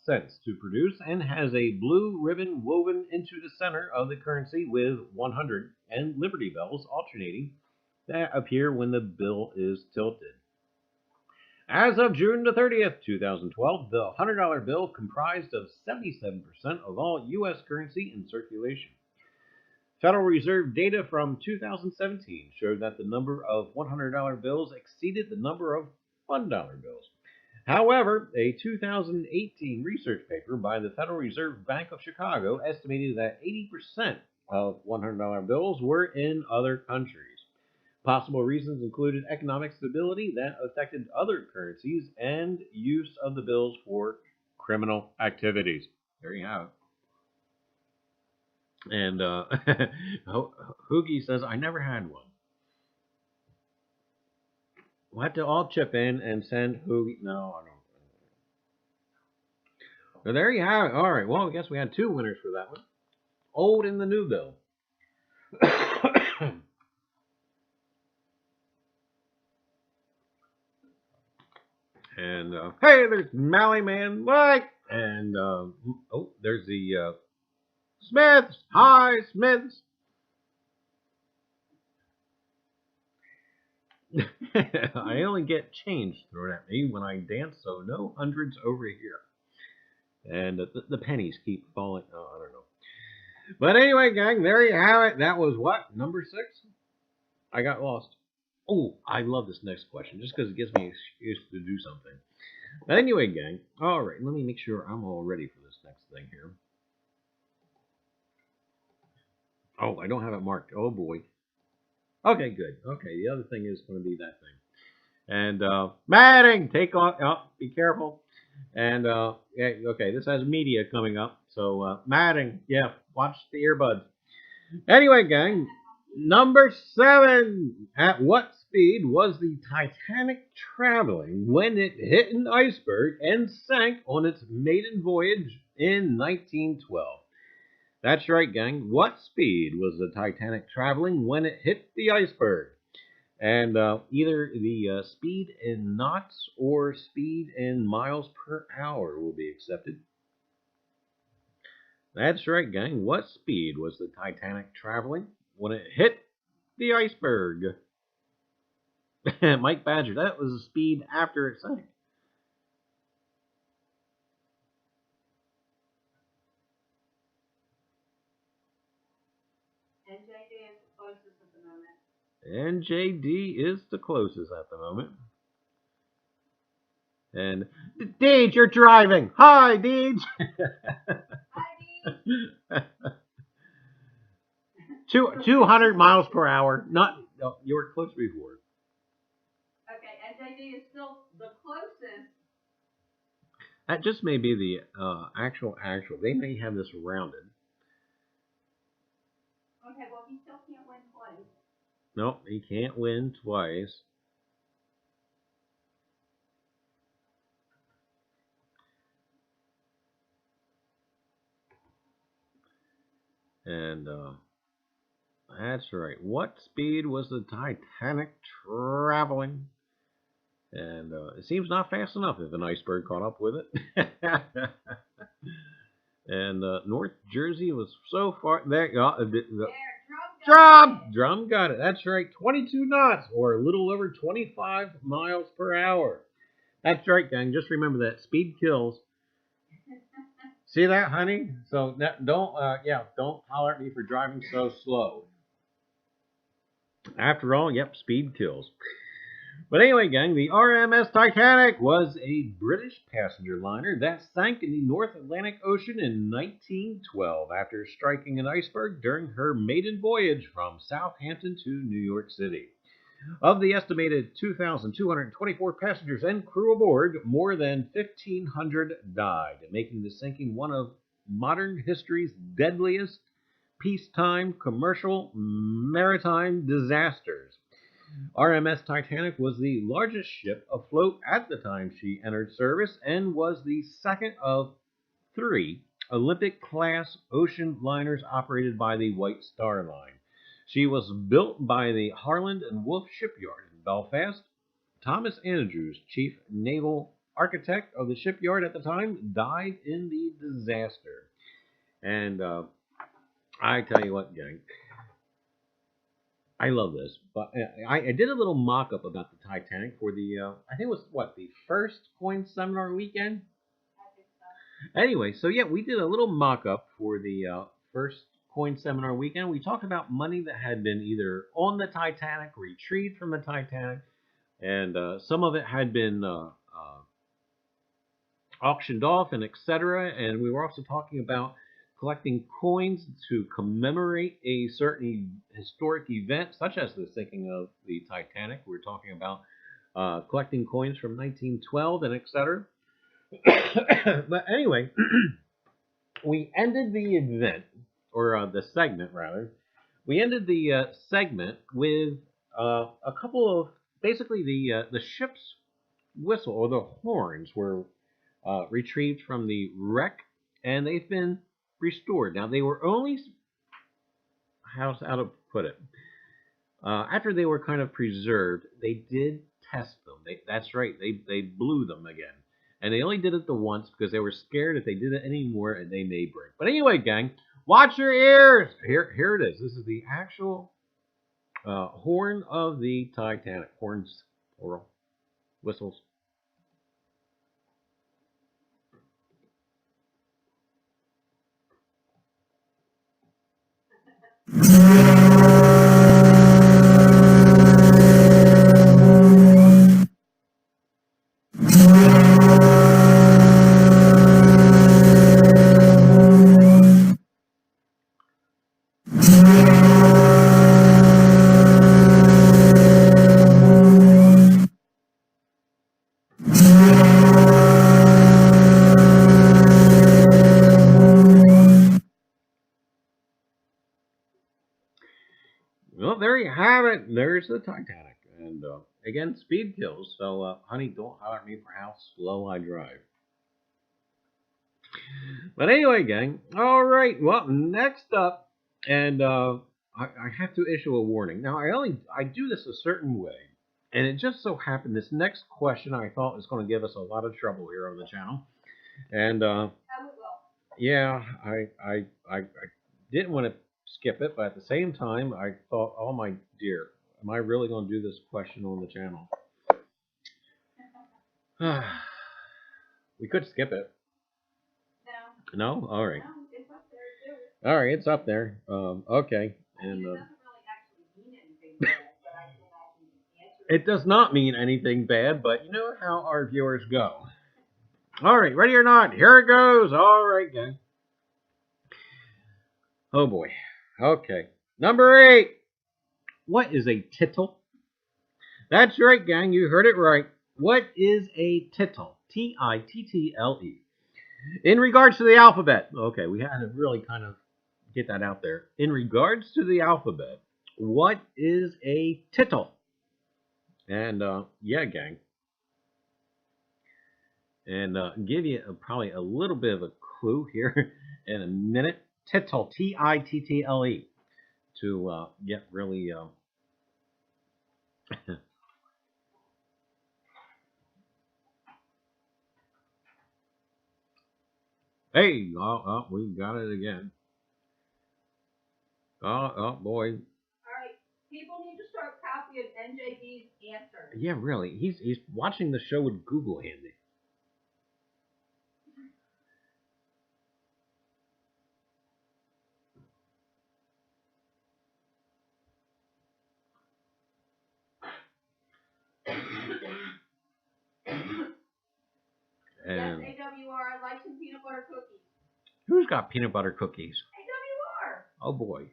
[SPEAKER 1] cents to produce and has a blue ribbon woven into the center of the currency with 100 and Liberty bells alternating that appear when the bill is tilted. As of June the 30th, 2012, the $100 bill comprised of 77% of all U.S. currency in circulation. Federal Reserve data from 2017 showed that the number of $100 bills exceeded the number of $1 bills. However, a 2018 research paper by the Federal Reserve Bank of Chicago estimated that 80% of $100 bills were in other countries. Possible reasons included economic stability that affected other currencies and use of the bills for criminal activities. There you have it. And Hoogie says, I never had one. We'll have to all chip in and send Hoogie. No, I don't. So there you have it. All right. Well, I guess we had 2 winners for that one. Old and the new bill. And hey, there's Mally Man Mike, and oh, there's the Smiths. Hi, Smiths. I only get change thrown at me when I dance, so no hundreds over here. And the pennies keep falling. Oh, I don't know. But anyway, gang, there you have it. That was what? Number 6? I got lost. Oh, I love this next question, just because it gives me an excuse to do something. But anyway, gang, all right, let me make sure I'm all ready for this next thing here. Oh, I don't have it marked. Oh, boy. Okay, good. Okay, the other thing is going to be that thing. And Madding, take off. Oh, be careful. And yeah, okay, this has media coming up. So Madding, yeah, watch the earbuds. Anyway, gang, number 7. At what speed was the Titanic traveling when it hit an iceberg and sank on its maiden voyage in 1912? That's right, gang. What speed was the Titanic traveling when it hit the iceberg? And either the speed in knots or speed in miles per hour will be accepted. That's right, gang. What speed was the Titanic traveling when it hit the iceberg? Mike Badger, that was the speed after it sank. NJD is the closest at the moment. And Deej, you're driving. Hi, Deej.
[SPEAKER 2] Hi, Deej.
[SPEAKER 1] 200 miles per hour. Not. No, you were close before.
[SPEAKER 2] Okay, NJD is still the closest.
[SPEAKER 1] That just may be the actual. They may have this rounded.
[SPEAKER 2] Okay, well, he still can't win twice.
[SPEAKER 1] No, he can't win twice. And that's right. What speed was the Titanic traveling? And it seems not fast enough if an iceberg caught up with it. And North Jersey was so far there.
[SPEAKER 2] There,
[SPEAKER 1] Drum got it. That's right. 22 knots, or a little over 25 miles per hour. That's right, gang. Just remember that speed kills. See that, honey? So don't holler at me for driving so slow. After all, yep, speed kills. But anyway, gang, the RMS Titanic was a British passenger liner that sank in the North Atlantic Ocean in 1912 after striking an iceberg during her maiden voyage from Southampton to New York City. Of the estimated 2,224 passengers and crew aboard, more than 1,500 died, making the sinking one of modern history's deadliest peacetime commercial maritime disasters. RMS Titanic was the largest ship afloat at the time she entered service and was the second of 3 Olympic-class ocean liners operated by the White Star Line. She was built by the Harland and Wolff Shipyard in Belfast. Thomas Andrews, chief naval architect of the shipyard at the time, died in the disaster. And I tell you what, gang, I love this, but I did a little mock-up about the Titanic for the, I think it was, the first coin seminar weekend? Anyway, so yeah, we did a little mock-up for the first coin seminar weekend. We talked about money that had been either on the Titanic, retrieved from the Titanic, and some of it had been auctioned off, and etc. And we were also talking about collecting coins to commemorate a certain historic event, such as the sinking of the Titanic. We were talking about collecting coins from 1912 and etc. But anyway, we ended the event, or the segment rather. We ended the segment with a couple of, basically the ship's whistle, or the horns, were retrieved from the wreck, and they've been restored. Now, they were only, how to put it, after they were kind of preserved, they did test them. That's right, they blew them again. And they only did it the once because they were scared if they did it anymore and they may break. But anyway, gang, watch your ears. Here it is. This is the actual horn of the Titanic. Horns, plural, whistles. Well, there you have it. There's the Titanic. And again, speed kills. So, honey, don't holler at me for how slow I drive. But anyway, gang. All right. Well, next up, and I have to issue a warning. Now, I do this a certain way, and it just so happened this next question I thought was going to give us a lot of trouble here on the channel. And yeah, I didn't want to skip it, but at the same time, I thought, oh my dear, am I really going to do this question on the channel? We could skip it. No? All right.
[SPEAKER 2] No, it's up there too.
[SPEAKER 1] All right, it's up there. Okay. And
[SPEAKER 2] It doesn't really actually mean anything bad, but I can actually answer it.
[SPEAKER 1] it does not mean anything bad, but you know how our viewers go. All right, ready or not, here it goes. All right, gang. Oh boy. Okay. Number 8. What is a tittle? That's right, gang. You heard it right. What is a tittle? T-I-T-T-L-E. In regards to the alphabet. Okay, we had to really kind of get that out there. In regards to the alphabet, what is a tittle? And, yeah, gang. And give you probably a little bit of a clue here in a minute. Tittle, T-I-T-T-L-E, to get really Hey, we got it again. Oh boy.
[SPEAKER 2] Alright, people need to start copying NJD's answers.
[SPEAKER 1] Yeah, really. He's watching the show with Google handy. And
[SPEAKER 2] yes, AWR, like some peanut butter cookies.
[SPEAKER 1] who's got peanut butter cookies?
[SPEAKER 2] AWR!
[SPEAKER 1] Oh boy.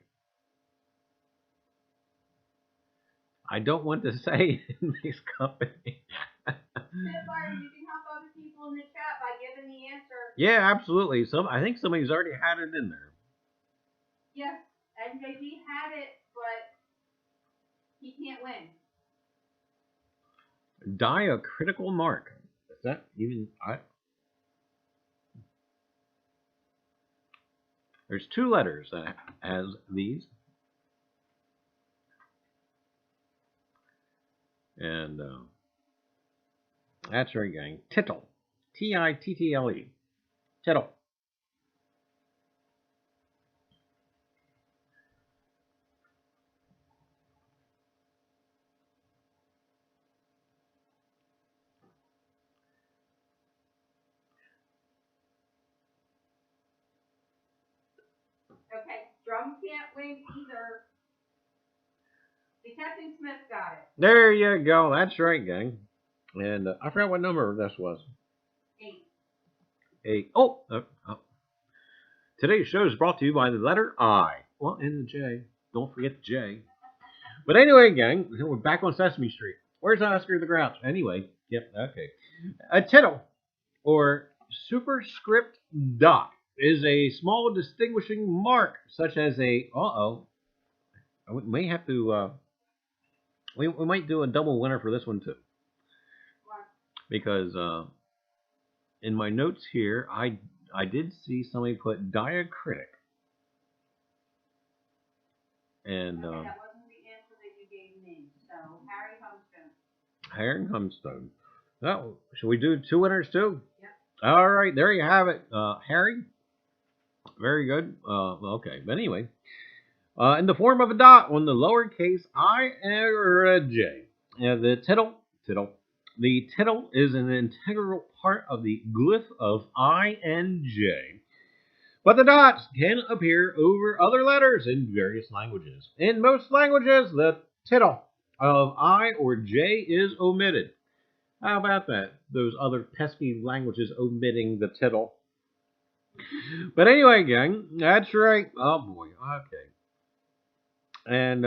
[SPEAKER 1] I don't want to say in this company.
[SPEAKER 2] Spitfire, you can help other people in the chat by giving the answer.
[SPEAKER 1] Yeah, absolutely. I think somebody's already had it in there.
[SPEAKER 2] Yes, NJD had it, but he can't win.
[SPEAKER 1] Diacritical mark. Is that even... There's 2 letters that has these. And that's right, gang. Tittle. Tittle. Tittle.
[SPEAKER 2] Okay, Drum can't win either. Detective Smith got it.
[SPEAKER 1] There you go. That's right, gang. And I forgot what number this was.
[SPEAKER 2] 8.
[SPEAKER 1] Oh. Today's show is brought to you by the letter I. Well, and the J. Don't forget the J. But anyway, gang, we're back on Sesame Street. Where's Oscar the Grouch? Anyway, yep, okay. A tittle, or superscript dot, is a small distinguishing mark, such as a... We may have to... we might do a double winner for this one, too. Because in my notes here, I did see somebody put diacritic. And
[SPEAKER 2] Okay, that wasn't the answer that you gave me. So,
[SPEAKER 1] Harry Humstone. Oh, should we do 2 winners too?
[SPEAKER 2] Yep.
[SPEAKER 1] All right, there you have it, Harry. Very good. Okay, but anyway, in the form of a dot on the lowercase I or a J. The tittle. The tittle is an integral part of the glyph of I and J. But the dots can appear over other letters in various languages. In most languages, the tittle of I or J is omitted. How about that? Those other pesky languages omitting the tittle. But anyway, gang, that's right. Oh boy, okay. And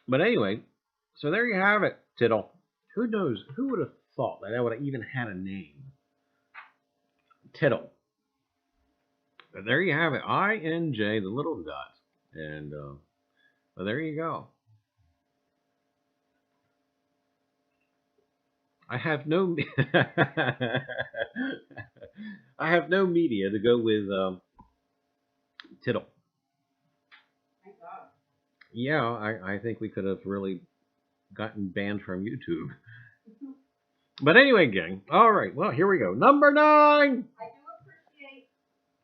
[SPEAKER 1] but anyway, so there you have it, tittle. Who knows? Who would have thought that would have even had a name? Tittle. But there you have it. I and J, the little dots. And well, there you go. I have no I have no media to go with tittle.
[SPEAKER 2] thank God.
[SPEAKER 1] Yeah, I think we could have really gotten banned from YouTube. But anyway, gang. All right. Well, here we go. Number 9.
[SPEAKER 2] I do appreciate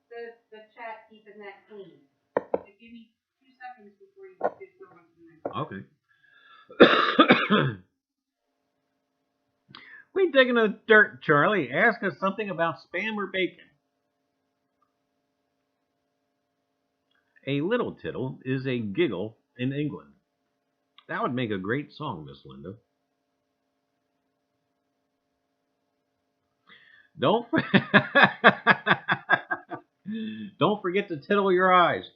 [SPEAKER 2] the chat keeping that clean. So give me 2 seconds before you go on to the next.
[SPEAKER 1] Okay. We digging in the dirt, Charlie. Ask us something about spam or bacon. A little tittle is a giggle in England. That would make a great song, Miss Linda. Don't forget to tittle your eyes.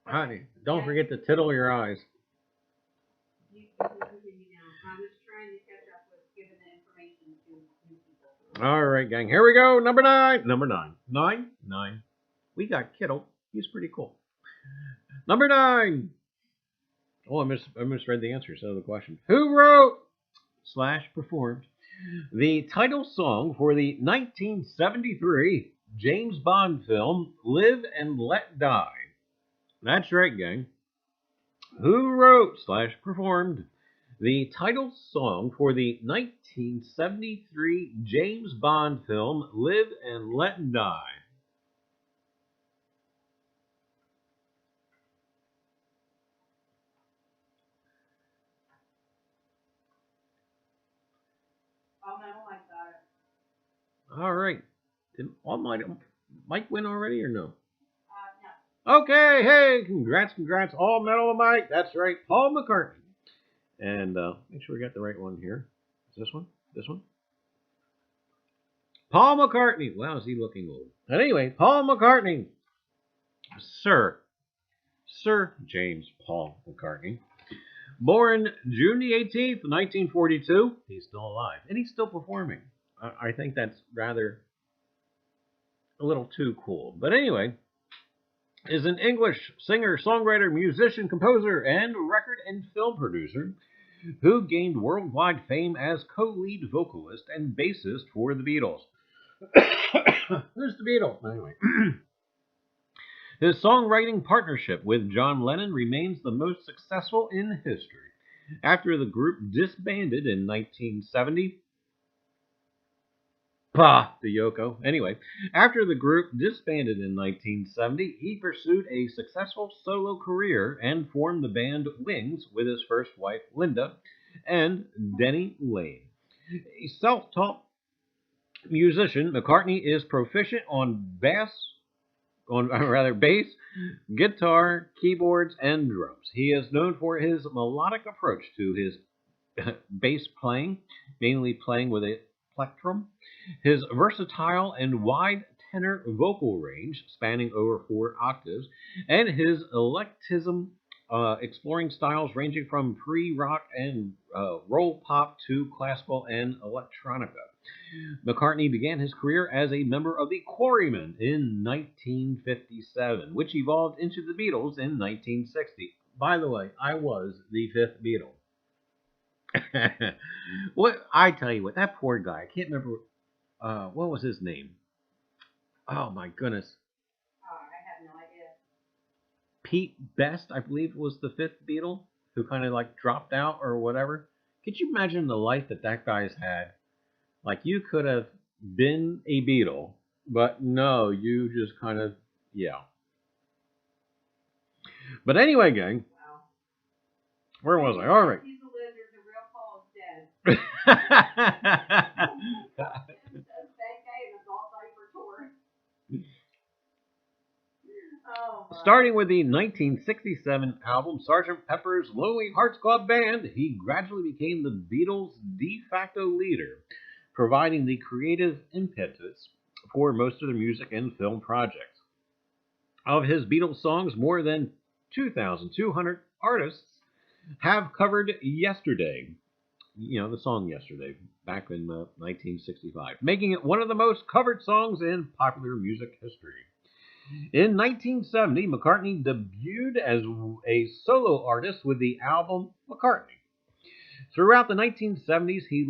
[SPEAKER 1] Honey, don't forget to tittle your eyes.
[SPEAKER 2] You can continue now. I'm just trying to catch up with giving the information to new people.
[SPEAKER 1] All right, gang. Here we go. Number 9. Number 9. 9. We got Kittle. He's pretty cool. Number 9. Oh, I misread the answer. So the question: who wrote / performed The title song for the 1973 James Bond film Live and Let Die. That's right, gang. Who wrote / performed the title song for the 1973 James Bond film Live and Let Die? All right. Did Mike win already or no?
[SPEAKER 2] No.
[SPEAKER 1] Okay, hey, congrats, all Metal Mike. That's right, Paul McCartney. And make sure we got the right one here. Is this one? This one? Paul McCartney. Wow, is he looking old? But anyway, Paul McCartney. Sir James Paul McCartney. Born June the 18th, 1942. He's still alive. And he's still performing. I think that's rather a little too cool. But anyway, is an English singer, songwriter, musician, composer, and record and film producer who gained worldwide fame as co-lead vocalist and bassist for the Beatles. Who's the Beatles? Anyway. His songwriting partnership with John Lennon remains the most successful in history. After the group disbanded in 1970, the Yoko. Anyway, after the group disbanded in 1970, he pursued a successful solo career and formed the band Wings with his first wife, Linda, and Denny Lane. A self-taught musician, McCartney is proficient on bass, guitar, keyboards, and drums. He is known for his melodic approach to his bass playing, mainly playing with a plectrum, his versatile and wide tenor vocal range spanning over 4 octaves, and his eclecticism, exploring styles ranging from pre-rock and roll pop to classical and electronica. McCartney began his career as a member of the Quarrymen in 1957, which evolved into the Beatles in 1960. By the way, I was the 5th Beatle. What I tell you what, that poor guy, I can't remember what was his name. Oh my goodness.
[SPEAKER 2] I have no idea.
[SPEAKER 1] Pete Best, I believe, was the 5th Beatle, who kind of like dropped out or whatever. Could you imagine the life that guy's had? Like, you could have been a Beatle, but no, you just kind of, yeah. But anyway, gang.
[SPEAKER 2] Wow.
[SPEAKER 1] Where was I? All right.
[SPEAKER 2] He's a lizard. The real Paul is dead.
[SPEAKER 1] Starting with the 1967 album Sgt. Pepper's Lonely Hearts Club Band, he gradually became the Beatles' de facto leader, providing the creative impetus for most of their music and film projects. Of his Beatles songs, more than 2,200 artists have covered Yesterday. You know, the song Yesterday, back in 1965, making it one of the most covered songs in popular music history. In 1970, McCartney debuted as a solo artist with the album McCartney. Throughout the 1970s, he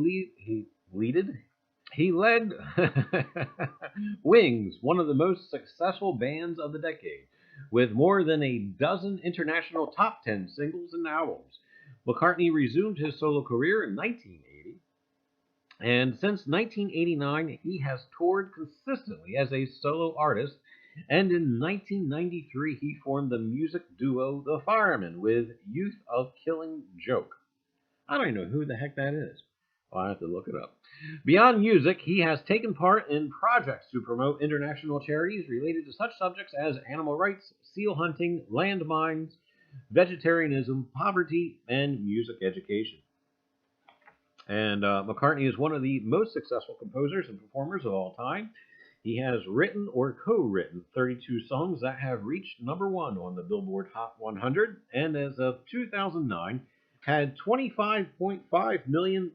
[SPEAKER 1] led Wings, one of the most successful bands of the decade, with more than a dozen international top 10 singles and albums. McCartney resumed his solo career in 1980, and since 1989, he has toured consistently as a solo artist, and in 1993, he formed the music duo The Firemen with Youth of Killing Joke. I don't even know who the heck that is. I'll have to look it up. Beyond music, he has taken part in projects to promote international charities related to such subjects as animal rights, seal hunting, landmines, vegetarianism, poverty, and music education. And McCartney is one of the most successful composers and performers of all time. He has written or co-written 32 songs that have reached number 1 on the Billboard Hot 100, and as of 2009, had 25.5 million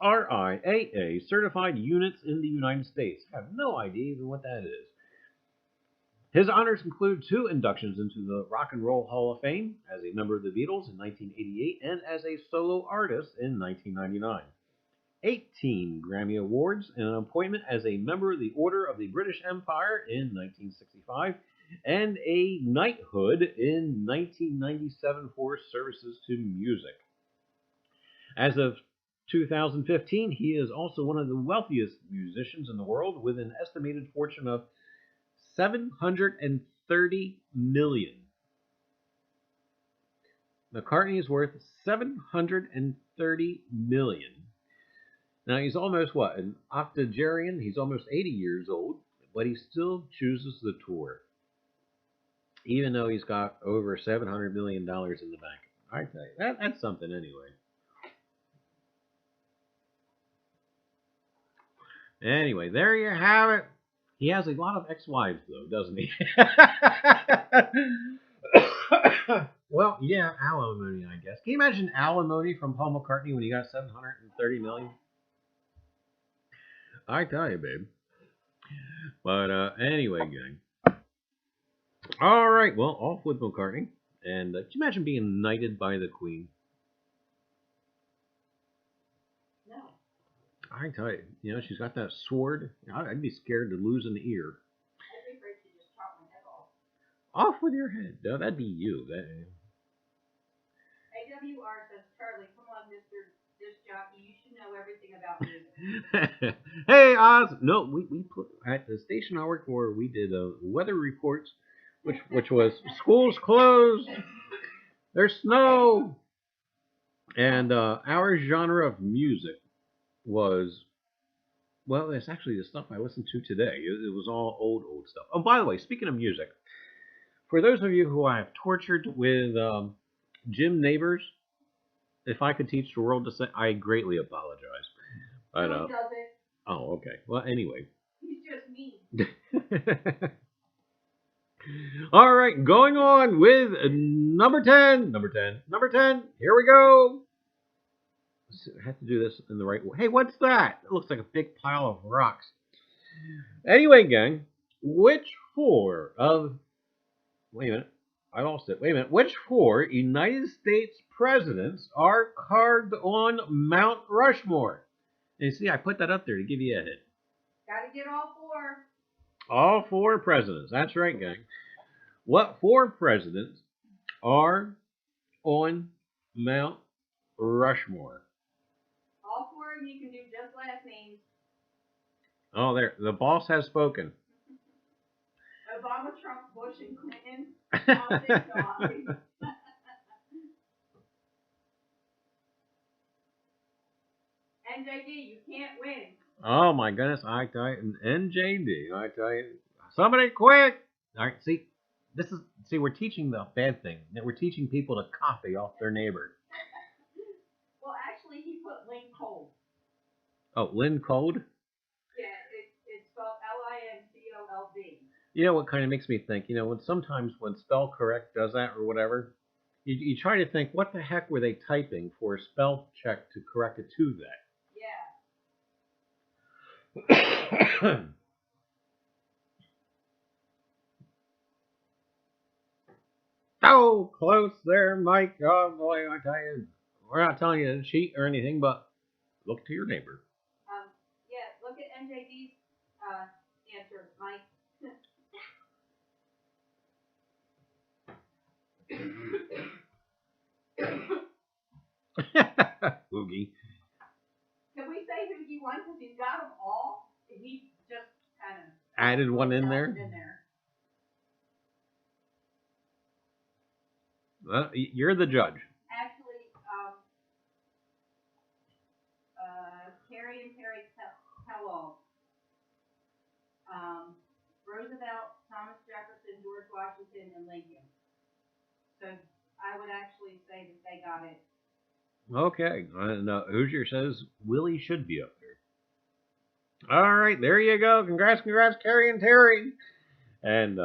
[SPEAKER 1] RIAA certified units in the United States. I have no idea even what that is. His honors include 2 inductions into the Rock and Roll Hall of Fame as a member of the Beatles in 1988 and as a solo artist in 1999. 18 Grammy Awards, and an appointment as a member of the Order of the British Empire in 1965, and a knighthood in 1997 for services to music. As of 2015, he is also one of the wealthiest musicians in the world, with an estimated fortune of $730 million. McCartney is worth $730 million. Now, he's almost, an octogenarian? He's almost 80 years old, but he still chooses the tour, even though he's got over $700 million in the bank. I tell you, that's something anyway. Anyway, there you have it. He has a lot of ex-wives, though, doesn't he? Well, yeah, alimony, I guess. Can you imagine alimony from Paul McCartney when he got $730 million? I tell you, babe. But anyway, gang. All right, well, off with McCartney. And can you imagine being knighted by the Queen?
[SPEAKER 2] No.
[SPEAKER 1] I tell you, she's got that sword. I'd be scared to lose an ear.
[SPEAKER 2] I'd be afraid to just chop my head off.
[SPEAKER 1] Off with your head. No, that'd be you.
[SPEAKER 2] AWR says, Charlie, come on, Mr. Disc Jockey. You should know everything about music.
[SPEAKER 1] Hey, Oz. No, we put at the station I work for. We did weather reports, which was schools closed. There's snow, and our genre of music was, well, it's actually the stuff I listened to today. It was all old stuff. Oh, by the way, speaking of music, for those of you who I have tortured with Jim Neighbors, if I could teach the world to sing, I greatly apologize. But,
[SPEAKER 2] No, he doesn't.
[SPEAKER 1] Oh, okay. Well, anyway.
[SPEAKER 2] He's just mean.
[SPEAKER 1] All right, going on with number 10. Number 10. Here we go. I have to do this in the right way. Hey, what's that? It looks like a big pile of rocks. Anyway, gang, which four of... Wait a minute. I lost it. Wait a minute. Which four United States presidents are carved on Mount Rushmore? And you see, I put that up there to give you a hint.
[SPEAKER 2] Gotta get all four.
[SPEAKER 1] All four presidents. That's right, gang. What four presidents are on Mount Rushmore?
[SPEAKER 2] All four, and you can do just last names.
[SPEAKER 1] Oh, there. The boss has spoken.
[SPEAKER 2] Obama, Trump, Bush, and Clinton. NJD, you can't win.
[SPEAKER 1] Oh my goodness, I tell you, NJD, I tell you, somebody quick! All right, see, we're teaching the bad thing. We're teaching people to copy off their neighbor.
[SPEAKER 2] Well, actually, he put Lynn Cole.
[SPEAKER 1] Oh, Lynn Code?
[SPEAKER 2] Yeah, it's spelled Lincolb.
[SPEAKER 1] You know what kind of makes me think? You know, when Spell Correct does that or whatever, you try to think, what the heck were they typing for a spell check to correct it to that? Yeah. Oh, close there, Mike. Oh boy, I tell you, we're not telling you to cheat or anything, but look to your neighbor.
[SPEAKER 2] Yeah, look at NJD's answer, Mike.
[SPEAKER 1] Oogie.
[SPEAKER 2] Can we say who he won? Because he's got them all. He just kind of
[SPEAKER 1] added one in there. Well, you're the judge.
[SPEAKER 2] Actually, Carrie and Terry Kellogg, Roosevelt, Thomas Jefferson, George Washington, and Lincoln. So I would actually say that they got it.
[SPEAKER 1] Okay. Hoosier says Willie should be up there. All right, there you go. Congrats, Carrie and Terry. And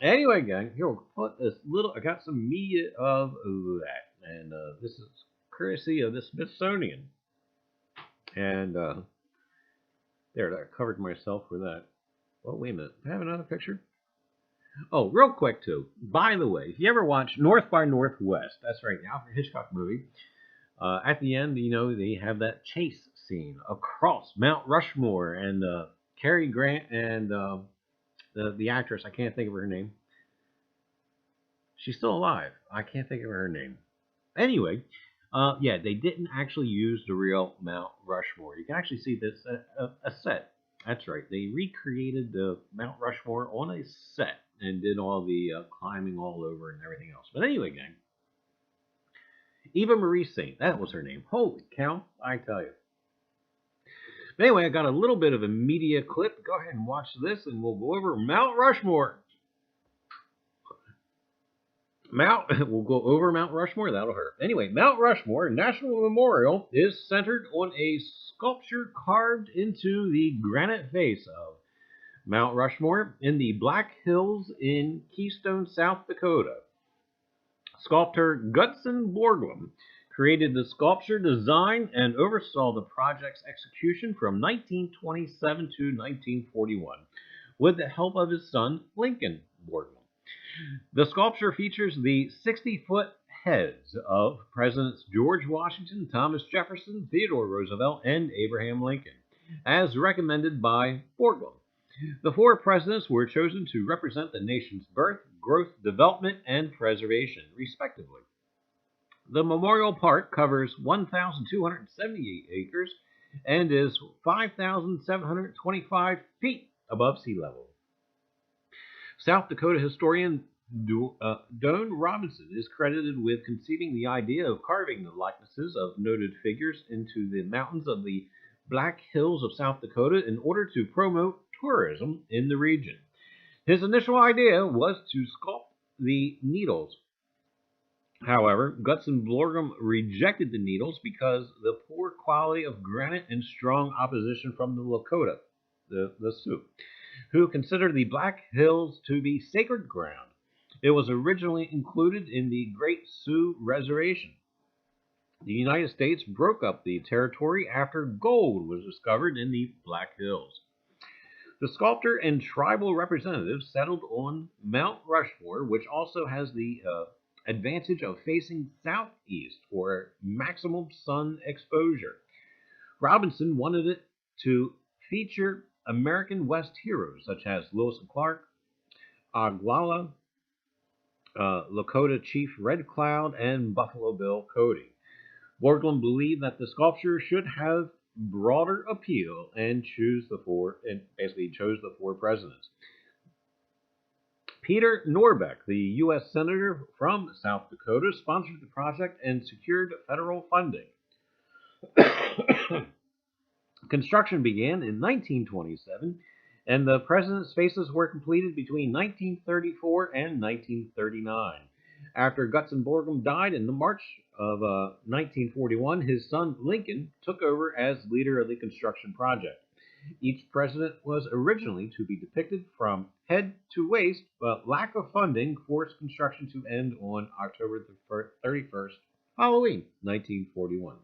[SPEAKER 1] anyway, gang, here we'll put this I got some media of that. And this is courtesy of the Smithsonian. And there, I covered myself for that. Oh, wait a minute. Do I have another picture? Oh, real quick, too. By the way, if you ever watch North by Northwest, that's right, the Alfred Hitchcock movie, at the end, you know, they have that chase scene across Mount Rushmore, and Cary Grant and the actress, I can't think of her name. She's still alive. I can't think of her name. Anyway, yeah, they didn't actually use the real Mount Rushmore. You can actually see this a set. That's right. They recreated the Mount Rushmore on a set and did all the climbing all over and everything else. But anyway, gang, Eva Marie Saint, that was her name. Holy cow, I tell you. But anyway, I got a little bit of a media clip. Go ahead and watch this, and we'll go over Mount Rushmore. We'll go over Mount Rushmore. That'll hurt. Anyway, Mount Rushmore National Memorial is centered on a sculpture carved into the granite face of Mount Rushmore in the Black Hills in Keystone, South Dakota. Sculptor Gutzon Borglum created the sculpture design and oversaw the project's execution from 1927 to 1941 with the help of his son, Lincoln Borglum. The sculpture features the 60-foot heads of Presidents George Washington, Thomas Jefferson, Theodore Roosevelt, and Abraham Lincoln, as recommended by Borglum. The 4 presidents were chosen to represent the nation's birth, growth, development, and preservation, respectively. The memorial park covers 1,278 acres and is 5,725 feet above sea level. South Dakota historian Doan Robinson is credited with conceiving the idea of carving the likenesses of noted figures into the mountains of the Black Hills of South Dakota in order to promote tourism in the region. His initial idea was to sculpt the needles. However, Gutzon Borglum rejected the needles because of the poor quality of granite and strong opposition from the Lakota, the Sioux, who considered the Black Hills to be sacred ground. It was originally included in the Great Sioux Reservation. The United States broke up the territory after gold was discovered in the Black Hills. The sculptor and tribal representatives settled on Mount Rushmore, which also has the advantage of facing southeast for maximum sun exposure. Robinson wanted it to feature American West heroes such as Lewis and Clark, Oglala, Lakota Chief Red Cloud, and Buffalo Bill Cody. Borglum believed that the sculpture should have broader appeal and basically chose the 4 presidents. Peter Norbeck, the U.S. Senator from South Dakota, sponsored the project and secured federal funding. Construction began in 1927, and the president's faces were completed between 1934 and 1939. After Gutzon Borglum died in the March of 1941, his son Lincoln took over as leader of the construction project. Each president was originally to be depicted from head to waist, but lack of funding forced construction to end on October 31st, Halloween, 1941.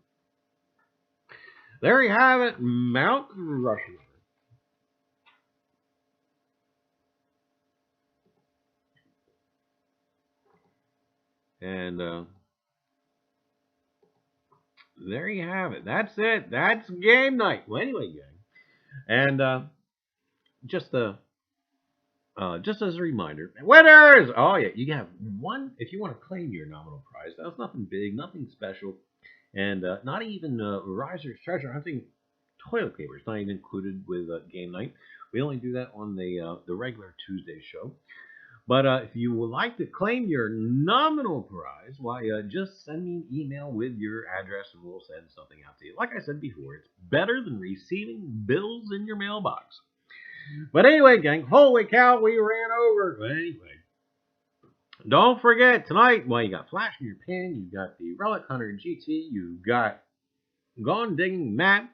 [SPEAKER 1] There you have it, Mount Rushmore. And there you have it. That's it. That's game night. Well, anyway, gang. And just as a reminder, winners! Oh, yeah, you have one, if you want to claim your nominal prize. That's nothing big, nothing special. And not even Reiser's treasure hunting toilet paper. It's not even included with game night. We only do that on the regular Tuesday show. But if you would like to claim your nominal prize, why, just send me an email with your address and we'll send something out to you. Like I said before, it's better than receiving bills in your mailbox. But anyway, gang, holy cow, we ran over. But anyway, don't forget, tonight, well, you got Flash in your Pan, you got the Relic Hunter GT, you got Gone Digging Matt,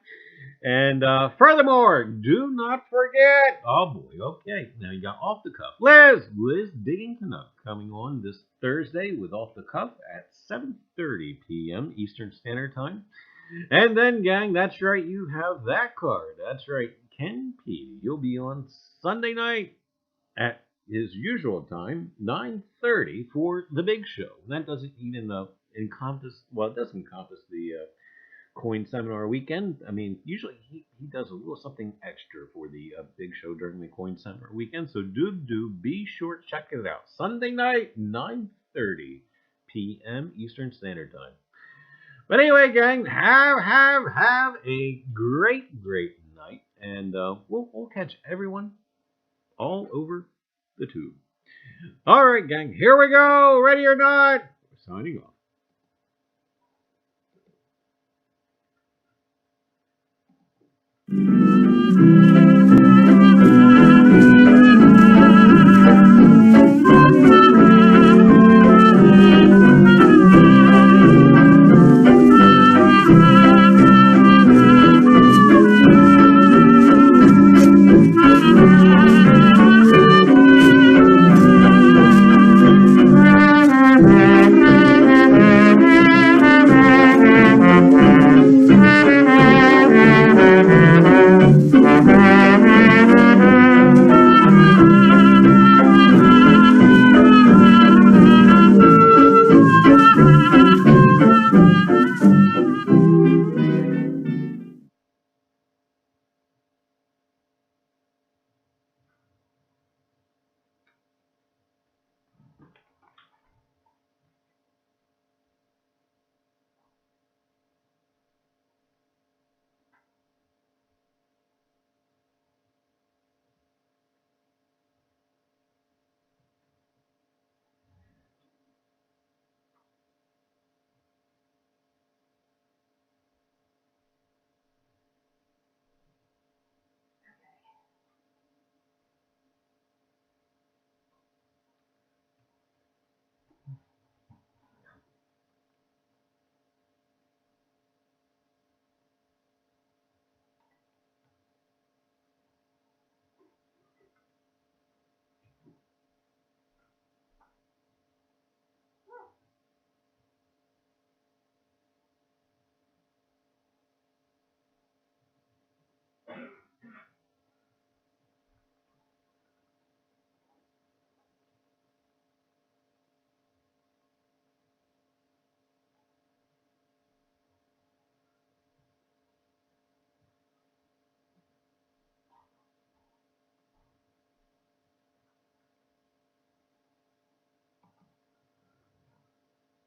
[SPEAKER 1] and furthermore, do not forget, oh boy, okay, now you got Off the Cuff. Liz Digging Canuck coming on this Thursday with Off the Cuff at 7:30 p.m. Eastern Standard Time. And then, gang, that's right, you have that card. That's right, Ken P. You'll be on Sunday night at his usual time, 9:30, for the big show. That doesn't even encompass, well, it does encompass the coin seminar weekend. I mean, usually he does a little something extra for the big show during the coin seminar weekend. So do be sure to check it out. Sunday night, 9:30 p.m. Eastern Standard Time. But anyway, gang, have a great night, and we'll catch everyone all over the tube. All right, gang, here we go. Ready or not? We're signing off.